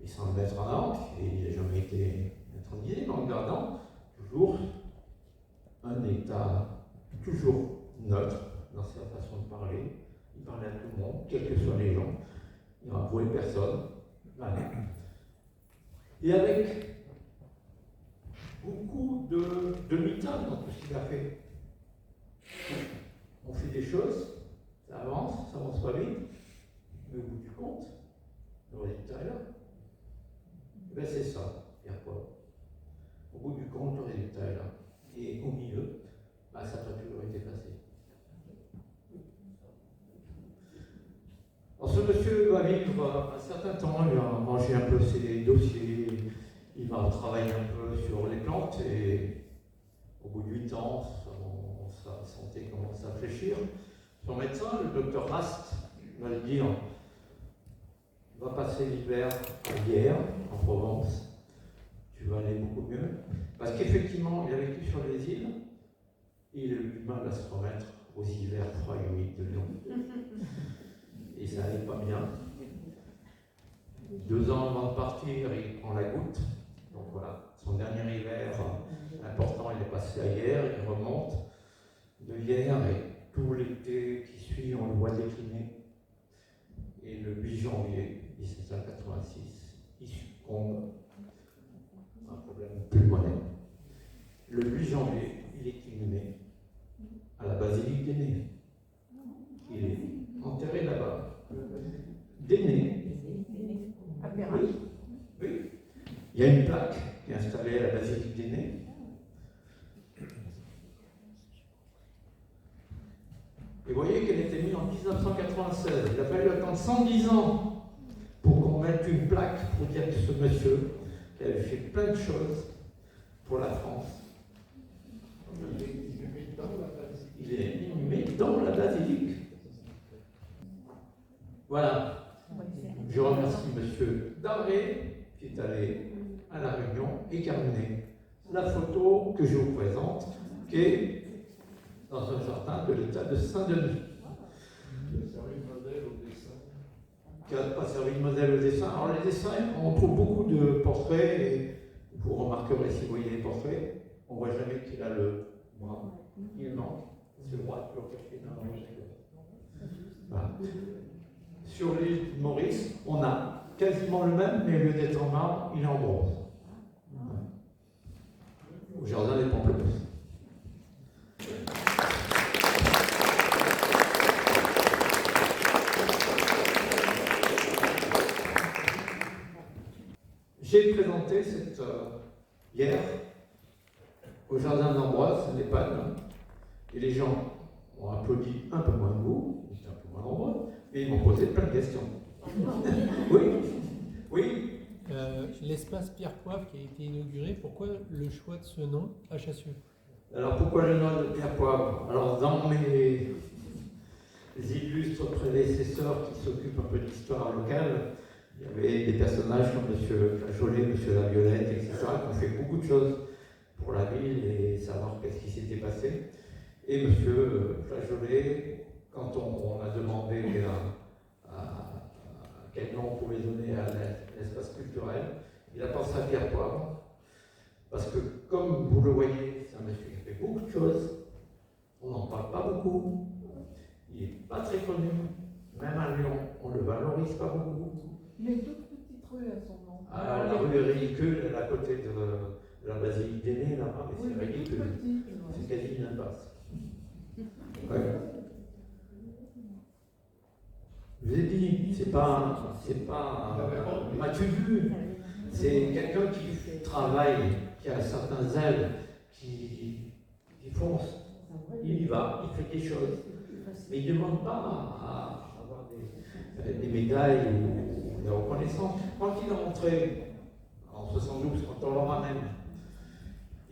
et sans le mettre en avant, et il n'a jamais été intronisé, mais en gardant toujours un état toujours neutre dans sa façon de parler. Il parlait à tout le monde, quels que soient les gens. Il n'a avoué personne. Voilà. Et avec beaucoup de mitaines dans tout ce qu'il a fait. On fait des choses, ça avance pas vite, mais au bout du compte, le résultat est là. Et bien c'est ça, Perpois. Au bout du compte, le résultat est là. Et au milieu, ça n'a pas toujours été facile. Alors ce monsieur va vivre un certain temps, il va manger un peu ses dossiers, il va travailler un peu sur les plantes et au bout de 8 ans, sa santé commence à fléchir. Son médecin, le docteur Rast, va lui dire va passer l'hiver à Hyères, en Provence, tu vas aller beaucoup mieux. Parce qu'effectivement, il a vécu sur les îles et il a eu du mal à se remettre aux hivers froids et humides de Lyon. Et ça n'allait pas bien. 2 ans avant de partir, il prend la goutte. Donc voilà, son dernier hiver important, il est passé à Hyères, il remonte de Hyères et tout l'été qui suit, on le voit décliner. Et le 8 janvier 1786, il succombe à un problème pulmonaire. Le 8 janvier, il est inhumé à la basilique d'Énée. Il est enterré là-bas. D'Énée. Oui, oui. Il y a une plaque qui est installée à la basilique d'Énée. Et vous voyez qu'elle était mise en 1996. Il a fallu attendre 110 ans pour qu'on mette une plaque pour dire que ce monsieur, qui avait fait plein de choses pour la France, il est inhumé dans la basilique. Voilà. Je remercie monsieur Darré qui est allé à la Réunion et qui a amené la photo que je vous présente, qui est dans un jardin de l'état de Saint-Denis. Qui n'a pas servi de modèle au dessin. Alors les dessins, on trouve beaucoup de portraits, et vous remarquerez si vous voyez les portraits, on ne voit jamais qu'il a le bras. Il manque. C'est le bras toujours caché dans le voilà. sur l'île de Maurice, on a quasiment le même, mais au lieu d'être en marbre, il est en bronze. Au jardin des Pamplemousses. J'ai présenté cette hier au jardin d'Ambroise, à l'EHPAD, et les gens ont applaudi un peu moins que vous, ils étaient un peu moins nombreux, et ils m'ont posé plein de questions. Oui, oui. L'espace Pierre Poivre qui a été inauguré, pourquoi le choix de ce nom à Chassieux? Alors pourquoi le nom de Pierre Poivre? Alors dans mes illustres prédécesseurs qui s'occupent un peu de l'histoire locale, il y avait des personnages comme M. Flageolet, M. Laviolette, etc., qui ont fait beaucoup de choses pour la ville et savoir qu'est-ce qui s'était passé. Et M. Flageolet, quand on a demandé à quel nom on pouvait donner à l'espace culturel, il a pensé à Pierre Poivre, parce que comme vous le voyez, c'est un monsieur qui fait beaucoup de choses, on n'en parle pas beaucoup, il n'est pas très connu, même à Lyon, on ne le valorise pas beaucoup. Il y a une toute petite rue à son nom. Ah, la rue est ridicule, elle est à côté de la basilique d'Aîné, là-bas, mais Oui, c'est ridicule. C'est quasi une impasse. Ouais. Je vous ai dit, c'est pas m'as-tu vu? C'est quelqu'un qui travaille, qui a certains zèles, qui fonce. Il y va, il fait des choses. Mais il ne demande pas à avoir des médailles ou des reconnaissances. Quand il est rentré en 72, quand on le ramène,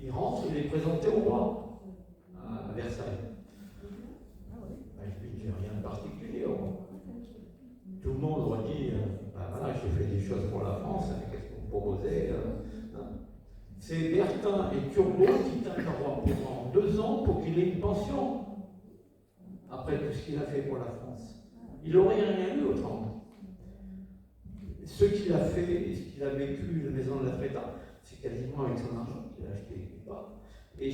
il rentre, il est présenté au roi à Versailles. Je lui dis rien de particulier. Tout le monde aurait dit voilà, j'ai fait des choses pour la France, qu'est-ce que vous proposez C'est Bertin et Turgot qui tiennent le roi pendant 2 ans pour qu'il ait une pension après tout ce qu'il a fait pour la France. Il n'aurait rien eu autrement. Ce qu'il a fait et ce qu'il a vécu, la maison de la Fréta, c'est quasiment avec son argent qu'il a acheté quelque part. Et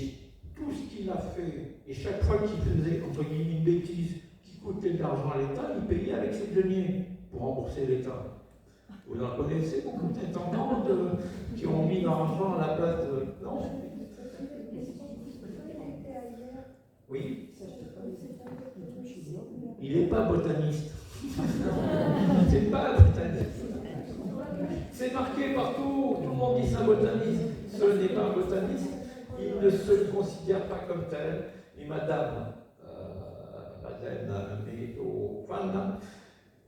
tout ce qu'il a fait, et chaque fois qu'il faisait, entre guillemets, une bêtise qui coûtait de l'argent à l'État, il payait avec ses deniers pour rembourser l'État. Vous en connaissez beaucoup d'intendants qui ont mis l'argent à la place de... Non. Oui. Il n'est pas botaniste. C'est pas un botaniste. C'est marqué partout, tout le monde dit c'est un botaniste. Ce n'est pas un botaniste. Il ne se considère pas comme tel. Et madame Médofan,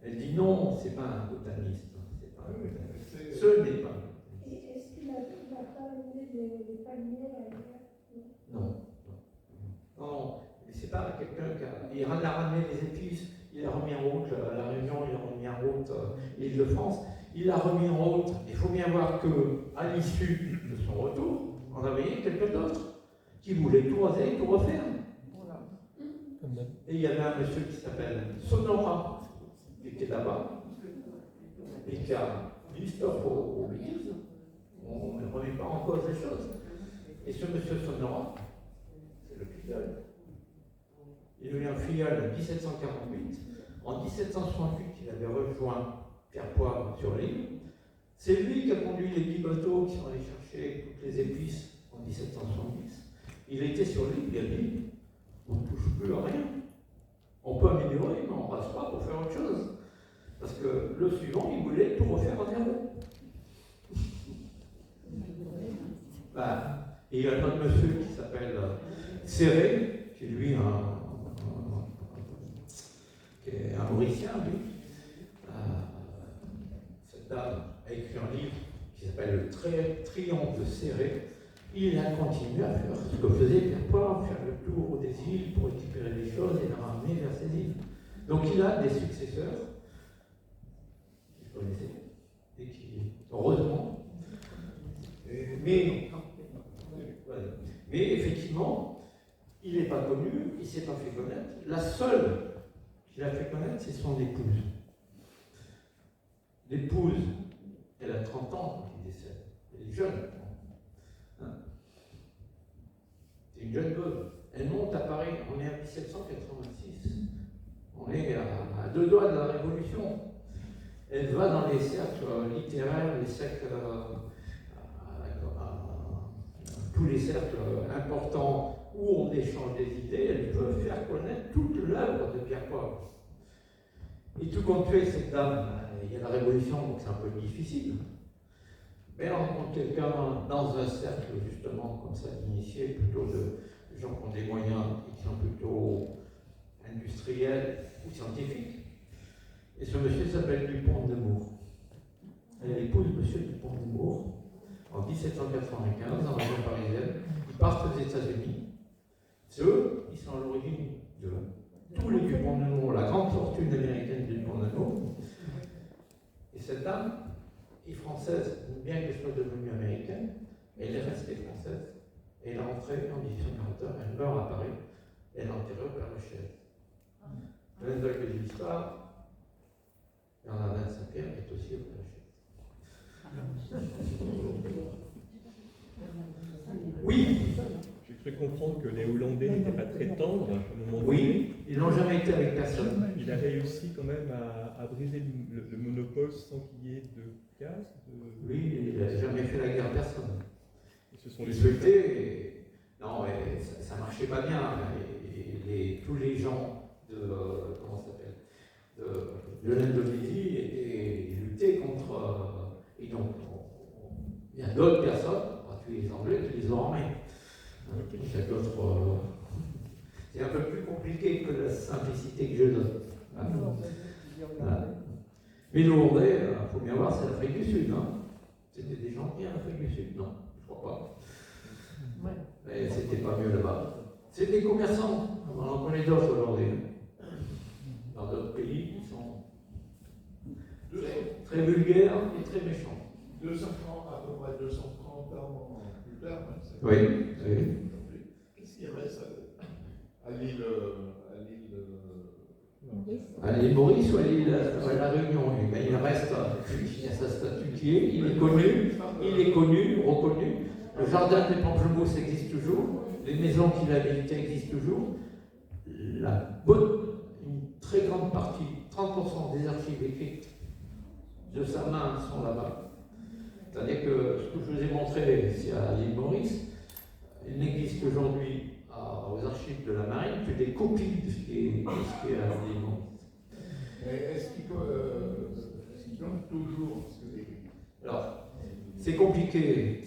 elle dit non, c'est pas un botaniste. C'est pas un botaniste. Ce n'est pas un botaniste. Et est-ce qu'il n'a pas amené les palmiers ailleurs? Non. Non, c'est pas quelqu'un qui a ramené les épices, il a remis en route la Réunion, il a remis en route l'Île-de-France, il a remis en route. Il faut bien voir qu'à l'issue de son retour, on avait quelqu'un d'autre qui voulait tout raser, tout refaire. Voilà. Et il y avait un monsieur qui s'appelle Sonora, qui était là-bas, et qui a dit stop aux bêtises. On ne remet pas en cause les choses. Et ce monsieur Sonora, c'est le filleul. Il a eu un filleul en 1748. En 1768, il avait rejoint Pierre Poivre sur l'île. C'est lui qui a conduit les 10 bateaux qui sont allés chercher toutes les épices en 1770. Il était sur l'île, il a dit on ne touche plus à rien. On peut améliorer, mais on ne rase pas pour faire autre chose. Parce que le suivant, il voulait tout refaire à zéro. Et il y a un autre monsieur qui s'appelle Serré, qui est lui qui est un Mauricien, lui. Cette dame a écrit un livre qui s'appelle Le Triomphe de Serré. Il a continué à faire ce que faisait Pierre Poivre, faire le tour des îles pour récupérer des choses et les ramener vers ces îles. Donc il a des successeurs, que je connaissais, et qui, heureusement, mais effectivement, il n'est pas connu, il ne s'est pas fait connaître. La seule qu'il a fait connaître, c'est son épouse. L'épouse, elle a 30 ans quand il décède. Elle est jeune. Hein? C'est une jeune veuve. Elle monte à Paris, on est en 1786. On est à 2 doigts de la Révolution. Elle va dans les cercles littéraires, les cercles, tous les cercles importants où on échange des idées, elle peut faire connaître toute l'œuvre de Pierre Poivre. Et tout compte fait, cette dame, il y a la Révolution, donc c'est un peu difficile. Mais elle rencontre quelqu'un dans un cercle, justement, comme ça, d'initiés, plutôt de gens qui ont des moyens et qui sont plutôt industriels ou scientifiques. Et ce monsieur s'appelle Dupont de Nemours. Elle épouse monsieur Dupont de Nemours en 1795, dans la région parisienne. Ils partent aux États-Unis. C'est eux qui sont à l'origine de tous les Dupont de Nemours, la grande fortune américaine de Dupont de Nemours. Et cette dame est française, bien qu'elle soit devenue américaine, elle est restée française. Elle est rentrée en 1841, elle meurt à Paris, elle est enterrée au Père-Lachaise. Le nouvelle de l'histoire, Bernardin de Saint-Pierre est aussi au Père-Lachaise. Oui, J'ai cru comprendre que les Hollandais n'étaient pas très tendres à un moment donné. oui, ils n'ont jamais été avec personne. Il a réussi quand même à briser le monopole sans qu'il y ait de casse. Oui, il n'a jamais fait la guerre à personne. Et ce sont Il les souhaitait, non, mais ça marchait pas bien. Tous les gens de, comment ça s'appelle, de l'Indonésie luttaient contre, et donc il y a d'autres personnes, les Anglais, qui les ont armés. Il y a d'autres, c'est un peu plus compliqué que la simplicité que je donne. Voilà. Mais les Hollandais, il faut bien voir, c'est l'Afrique du Sud. Hein. C'était des gens qui en Afrique du Sud, non, je crois pas. Mais c'était pas mieux là-bas. C'est des commerçants, on en connaît d'autres aujourd'hui. Dans d'autres pays qui sont très vulgaires et très méchants. 230, à peu près 230 ans plus tard. Oui, oui. Qu'est-ce qui reste à l'île À l'île Maurice ou à l'île La Réunion, lui. Mais il reste, il y a sa statue qui est, il est connu, reconnu. Le jardin des Pamplemousses existe toujours, les maisons qu'il a habitées existent toujours. Une très grande partie, 30% des archives écrites de sa main sont là-bas. C'est-à-dire que ce que je vous ai montré, c'est à l'île Maurice, il n'existe aujourd'hui aux archives de la marine que des copies de ce qui est à l'île Maurice. Est-ce qu'il compte toujours? Alors, c'est compliqué,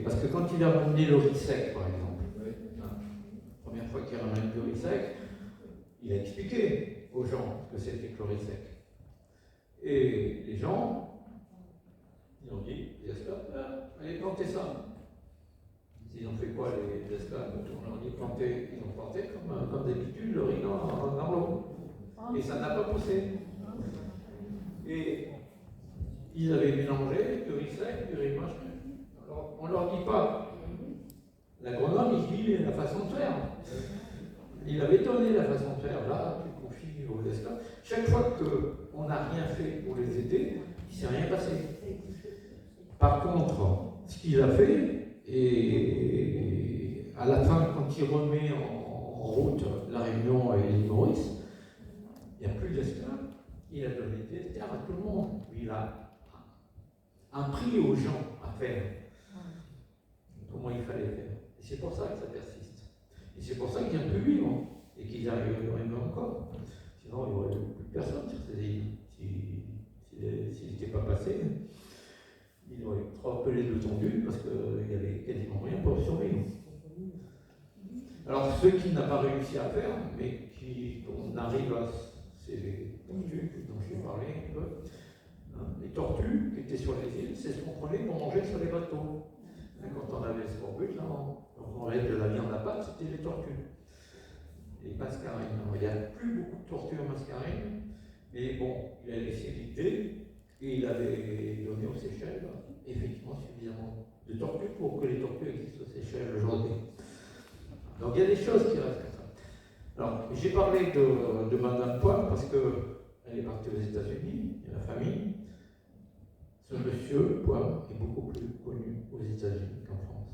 parce que quand il a ramené le riz sec, par exemple, la première fois qu'il ramène le riz sec, il a expliqué aux gens ce que c'était que le riz sec. Et les gens, ils ont dit, les esclaves, allez planter ça. Ils ont fait quoi, les esclaves? On leur dit planter, ils ont planté comme d'habitude le riz dans l'eau. Et ça n'a pas poussé. Et ils avaient mélangé du riz sec, du riz machin. Alors, on ne leur dit pas. L'agronome, il dit la façon de faire. Il avait donné la façon de faire. Là, tu confies aux esclaves. Chaque fois qu'on n'a rien fait pour les aider, il ne s'est rien passé. Par contre, ce qu'il a fait, et à la fin, quand il remet en route la Réunion et l'île Maurice, il n'y a plus d'esclaves. Il a donné des terres à tout le monde. Il a appris aux gens à faire comment il fallait faire. Et c'est pour ça que ça persiste. Et c'est pour ça qu'il y a plus vivants et qu'ils arrivent encore. Sinon, il n'y aurait plus personne sur ces îles. S'il n'était pas passé, il aurait trop appelé de tondu parce qu'il n'y avait quasiment rien pour survivre. Alors, ce qu'il n'a pas réussi à faire, mais qu'on arrive à, c'est les tortues dont j'ai parlé un peu. Les tortues qui étaient sur les îles, c'est ce qu'on prenait pour manger sur les bateaux. Quand on avait ce scorbut, on avait de la viande à pâte, c'était les tortues. Les mascarines. Il n'y a plus beaucoup de tortues en mascarines, mais bon, il a laissé l'idée et il avait donné aux Seychelles effectivement suffisamment de tortues pour que les tortues existent aux Seychelles aujourd'hui. Donc il y a des choses qui restent comme ça. Alors, j'ai parlé de Madame Poivre parce qu'elle est partie aux États-Unis, il y a la famille. Ce monsieur Poivre est beaucoup plus connu aux États-Unis qu'en France.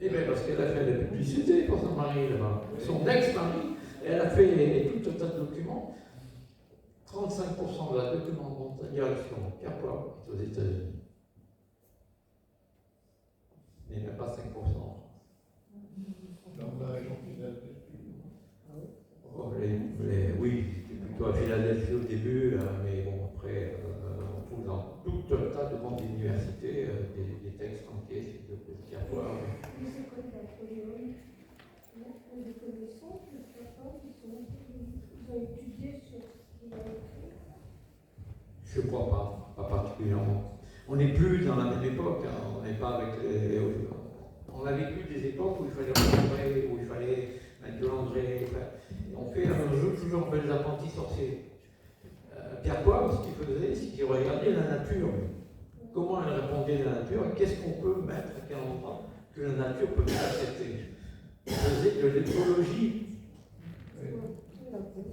Eh bien, parce qu'elle a fait la publicité pour son mari là-bas. Son ex-mari, elle a fait tout un tas de documents. 30 35% de la documentation Pierre Poivre est aux États-Unis. Mais même pas 5% en France. Dans la région Philadelphie. Oh, oui, c'était plutôt à Philadelphie au début, mais bon, après, on trouve dans tout un tas de grandes universités des textes entiers de Pierre Poivre. Les écoles d'Apollon, il y a des connaissances de Pierre Poivre ils ont étudié sur ce qu'il a écrit. Je ne crois pas particulièrement. On n'est plus dans la même époque, hein. On n'est pas avec les. On a vécu des époques où il fallait rencontrer, où il fallait mettre de l'engrais. On fait toujours des apprentis sorciers. Pierre Poivre, ce qu'il faisait, c'est qu'il regardait la nature. Comment elle répondait à la nature et qu'est-ce qu'on peut mettre à quel endroit que la nature peut bien accepter. Il faisait de l'écologie.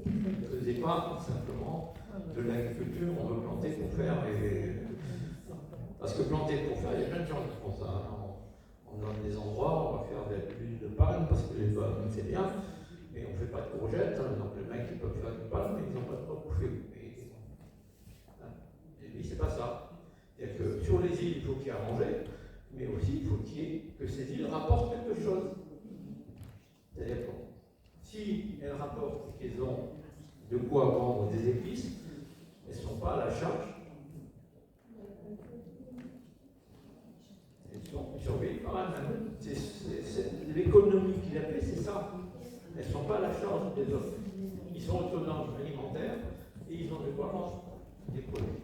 Il ne faisait pas simplement de l'agriculture, on veut planter pour faire. Parce que planter pour faire, il y a plein de gens qui font ça. Hein. On donne des endroits, on va faire de l'huile de palme parce que les palmes c'est bien, mais on ne fait pas de courgettes. Hein. Donc les mecs ils peuvent faire du palme, mais ils n'ont pas de quoi bouffer. Et puis c'est pas ça. C'est-à-dire que sur les îles, il faut qu'il y ait à manger, mais aussi il faut que ces îles rapportent quelque chose. C'est-à-dire que si elles rapportent et qu'elles ont de quoi vendre des épices, elles ne sont pas à la charge. Elles survivent quand même. C'est l'économie qu'il a fait, c'est ça. Elles ne sont pas à la charge des autres. Ils sont autonomes alimentaires et ils ont de quoi vendre des produits.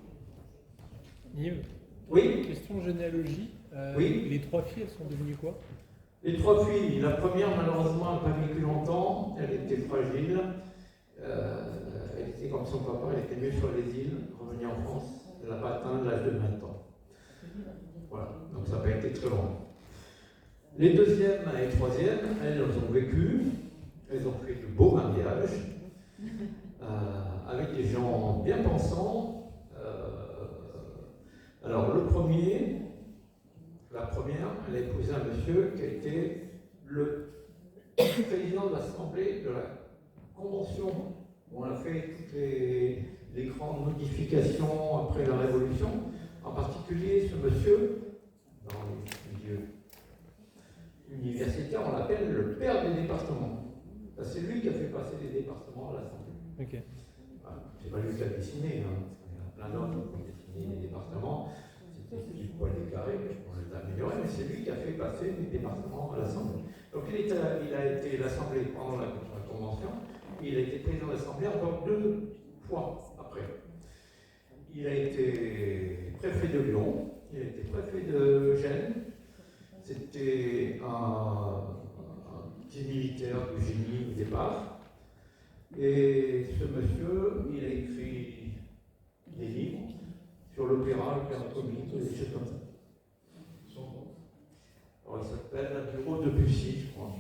Yves, Oui. question généalogie. Oui. Les 3 filles, elles sont devenues quoi? Les 3 filles, la première malheureusement n'a pas vécu longtemps, elle était fragile, elle était comme son papa, elle était mieux sur les îles, revenue en France, elle n'a pas atteint l'âge de 20 ans. Voilà, donc ça n'a pas été très long. Les deuxièmes et troisièmes, elles ont vécu, elles ont fait de beaux mariages, avec des gens bien pensants. Alors le premier, la première, elle a épousé un monsieur qui a été le président de l'Assemblée de la Convention. On a fait toutes les grandes modifications après la Révolution. En particulier, ce monsieur, dans les milieux universitaires, on l'appelle le père des départements. C'est lui qui a fait passer les départements à l'Assemblée. Ok. Voilà. C'est pas lui qui a dessiné, hein. Il y en a plein d'autres qui ont dessiné les départements. C'était du poil des carrés, on les a améliorés, mais c'est lui qui a fait passer les départements à l'Assemblée. Donc il a été l'Assemblée pendant la Convention, il a été président de l'Assemblée encore 2 fois après. Il a été préfet de Lyon, il a été préfet de Gênes, c'était un petit militaire du génie au départ, et ce monsieur, il a écrit des livres sur l'opéra comique, des choses comme ça. Alors, il s'appelle Bureau de Bussy, je crois.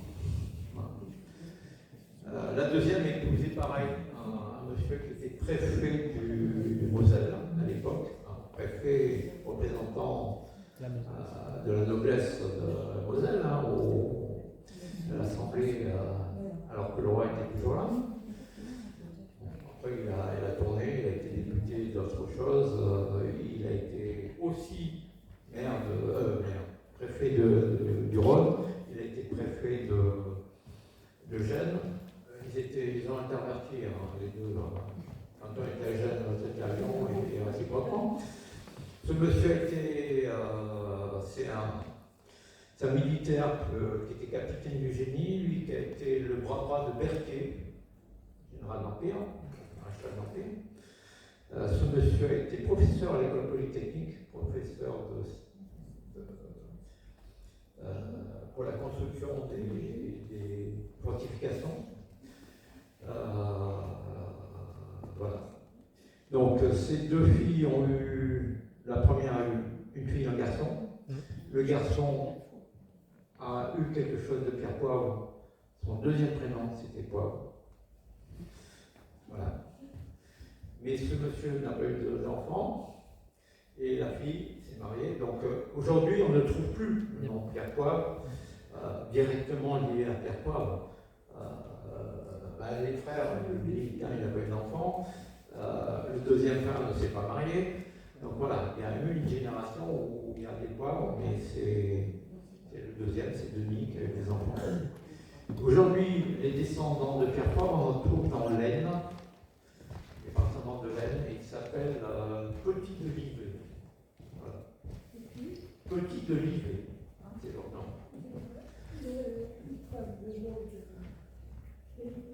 Voilà. La deuxième est épousée, pareil, un monsieur qui était préfet du Moselle à l'époque, un préfet représentant de la noblesse de Moselle, hein, à l'Assemblée, alors que le roi était toujours là. Après, il a tourné, il a été député d'autre chose, il a été aussi préfet du Rhône, il a été préfet de Gênes. Ils ont interverti, hein, les deux. Quand on était à Gênes, c'était à Lyon et réciproquement. Ce monsieur était, c'est un militaire qui était capitaine du génie, lui qui a été le bras droit de Berthier, général d'Empire, maréchal d'Empire. Ce monsieur a été professeur à l'école polytechnique, professeur pour la construction des fortifications. Voilà. Donc ces 2 filles ont eu, la première a eu une fille et un garçon. Le garçon a eu quelque chose de Pierre Poivre. Son deuxième prénom, c'était Poivre. Voilà. Mais ce monsieur n'a pas eu d'enfant. Et la fille s'est mariée. Donc aujourd'hui, on ne trouve plus le nom Pierre Poivre directement lié à Pierre Poivre. Les frères, lui, il n'a pas eu d'enfant. Le deuxième femme ne s'est pas mariée. Donc voilà, il y a eu une génération où il y a des poivres, mais c'est le deuxième, c'est Denis qui a eu des enfants. Aujourd'hui, les descendants de Pierre Poivre, on retrouve dans l'Aisne, les descendants de l'Aisne, et qui s'appelle Petit de Livet. Voilà. Petit de Livet, c'est leur nom.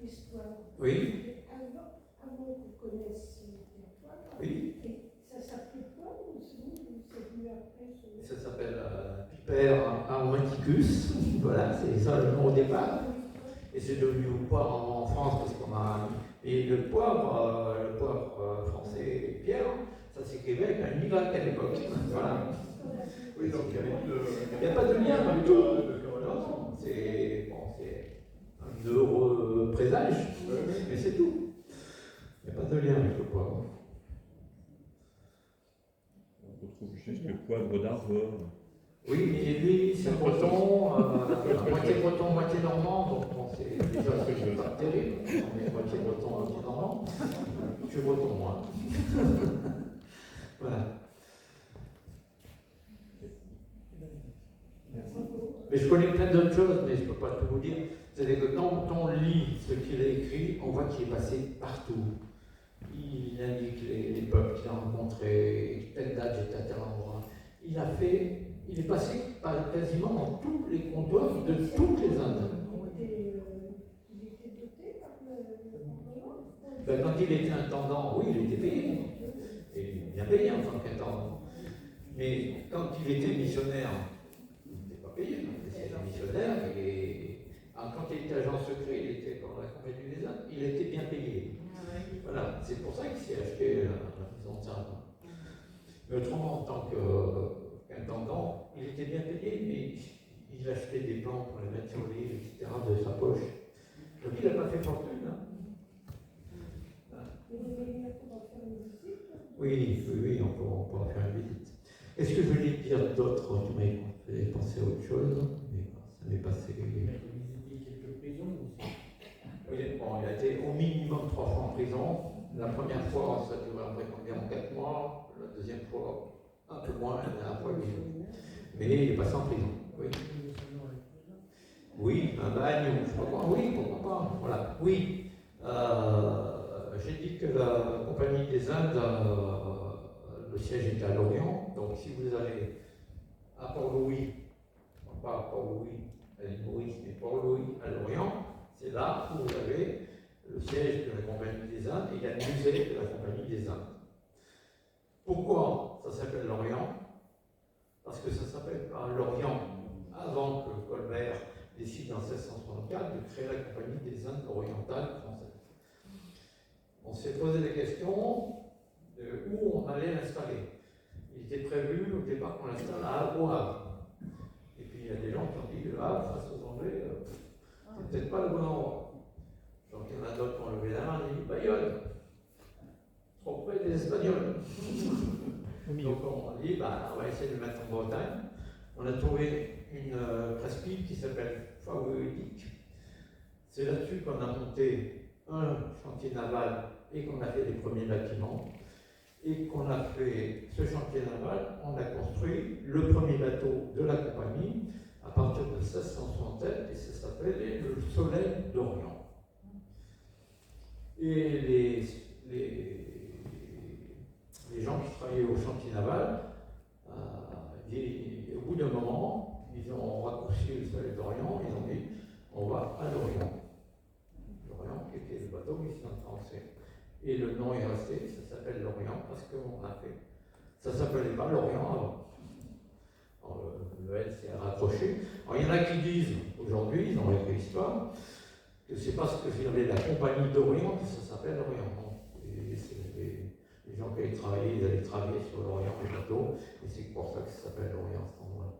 L'histoire. Oui, Avant qu'on connaisse Pierre Poivre, oui. ça s'appelait quoi ou c'est venu après Ça s'appelle Piper aromaticus. Voilà, c'est ça le nom au départ. Et c'est devenu le poivre en France parce qu'on a. Et le poivre français Pierre, ça s'écrivait avec un Y à l'époque. Voilà. Oui, donc il y avait Il n'y a pas de lien du tout. Non, c'est un heureux présage, mais c'est tout. Il n'y a pas de lien avec le poivre. On retrouve juste le poivre d'Arvor. Oui, mais lui, c'est breton, moitié breton, moitié normand, donc bon, c'est déjà pas terrible. On est moitié breton, moitié normand. Je suis breton, moi. Voilà. Mais je connais plein d'autres choses, mais je ne peux pas tout vous dire. C'est-à-dire que quand on lit ce qu'il a écrit, on voit qu'il est passé partout. Il indique les peuples qu'il a rencontrés, telle date, j'étais à tel endroit. Il est passé quasiment dans tous les comptoirs de toutes les Indes. Il était doté par l'empereur. Quand il était intendant, oui, il était payé. Et bien payé en tant qu'intendant. Mais quand il était missionnaire, il n'était pas payé. Il était missionnaire et quand il était agent secret, il était dans la Compagnie des Indes, il était bien payé. Voilà, c'est pour ça qu'il s'est acheté la maison de Saint. Mais autrement, en tant qu'intendant, il était bien payé, mais il achetait des plans pour les mettre sur l'île, etc., de sa poche. Donc il n'a pas fait fortune. Hein. Oui, on peut en faire une visite. Est-ce que je voulais dire d'autres? Tu m'avais fait penser à autre chose, mais ça m'est passé. Quelques prisons aussi. Oui, bon, il a été au minimum 3 fois en prison. La première fois, ça a duré environ 4 mois. La deuxième fois, un peu moins, la dernière fois, 8 jours. Mais il est passé en prison. Oui. Oui, un bagne, ou je sais pas quoi. Oui, pourquoi pas. Voilà. Oui. J'ai dit que la Compagnie des Indes, le siège était à Lorient. Donc si vous allez à Port-Louis, pas à Port-Louis, à l'île Maurice, mais Port-Louis à Lorient, c'est là où vous avez le siège de la Compagnie des Indes et il y a le musée de la Compagnie des Indes. Pourquoi ça s'appelle Lorient? Parce que ça s'appelle Lorient avant que Colbert décide en 1664 de créer la Compagnie des Indes orientales françaises. On s'est posé des questions de où on allait l'installer. Il était prévu au départ qu'on l'installe au Havre. Et puis il y a des gens qui ont dit le Havre face aux Anglais, c'est peut-être pas le bon endroit. Donc il y en a d'autres qui ont levé la main et dit Bayonne, trop près des Espagnols. Donc on a dit on va essayer de le mettre en Bretagne. On a trouvé une presqu'île qui s'appelle Faudic. C'est là-dessus qu'on a monté un chantier naval et qu'on a fait les premiers bâtiments. Et qu'on a fait ce chantier naval, on a construit le premier bateau de la compagnie à partir de 1667 et ça s'appelait le Soleil d'Orient. Et les gens qui travaillaient au chantier naval, au bout d'un moment, ils ont raccourci le Soleil d'Orient, ils ont dit on va à l'Orient. L'Orient qui était le bateau mission français. Et le nom est resté, ça s'appelle l'Orient parce qu'on a fait. Ça ne s'appelait pas l'Orient avant. Alors, le L s'est raccroché. Alors, il y en a qui disent, aujourd'hui, dans les préhistoires, que c'est parce que j'avais la compagnie d'Orient que ça s'appelle l'Orient. Et c'est les gens qui allaient travailler, ils allaient travailler sur l'Orient, les bateaux, et c'est pour ça que ça s'appelle l'Orient à cet endroit-là.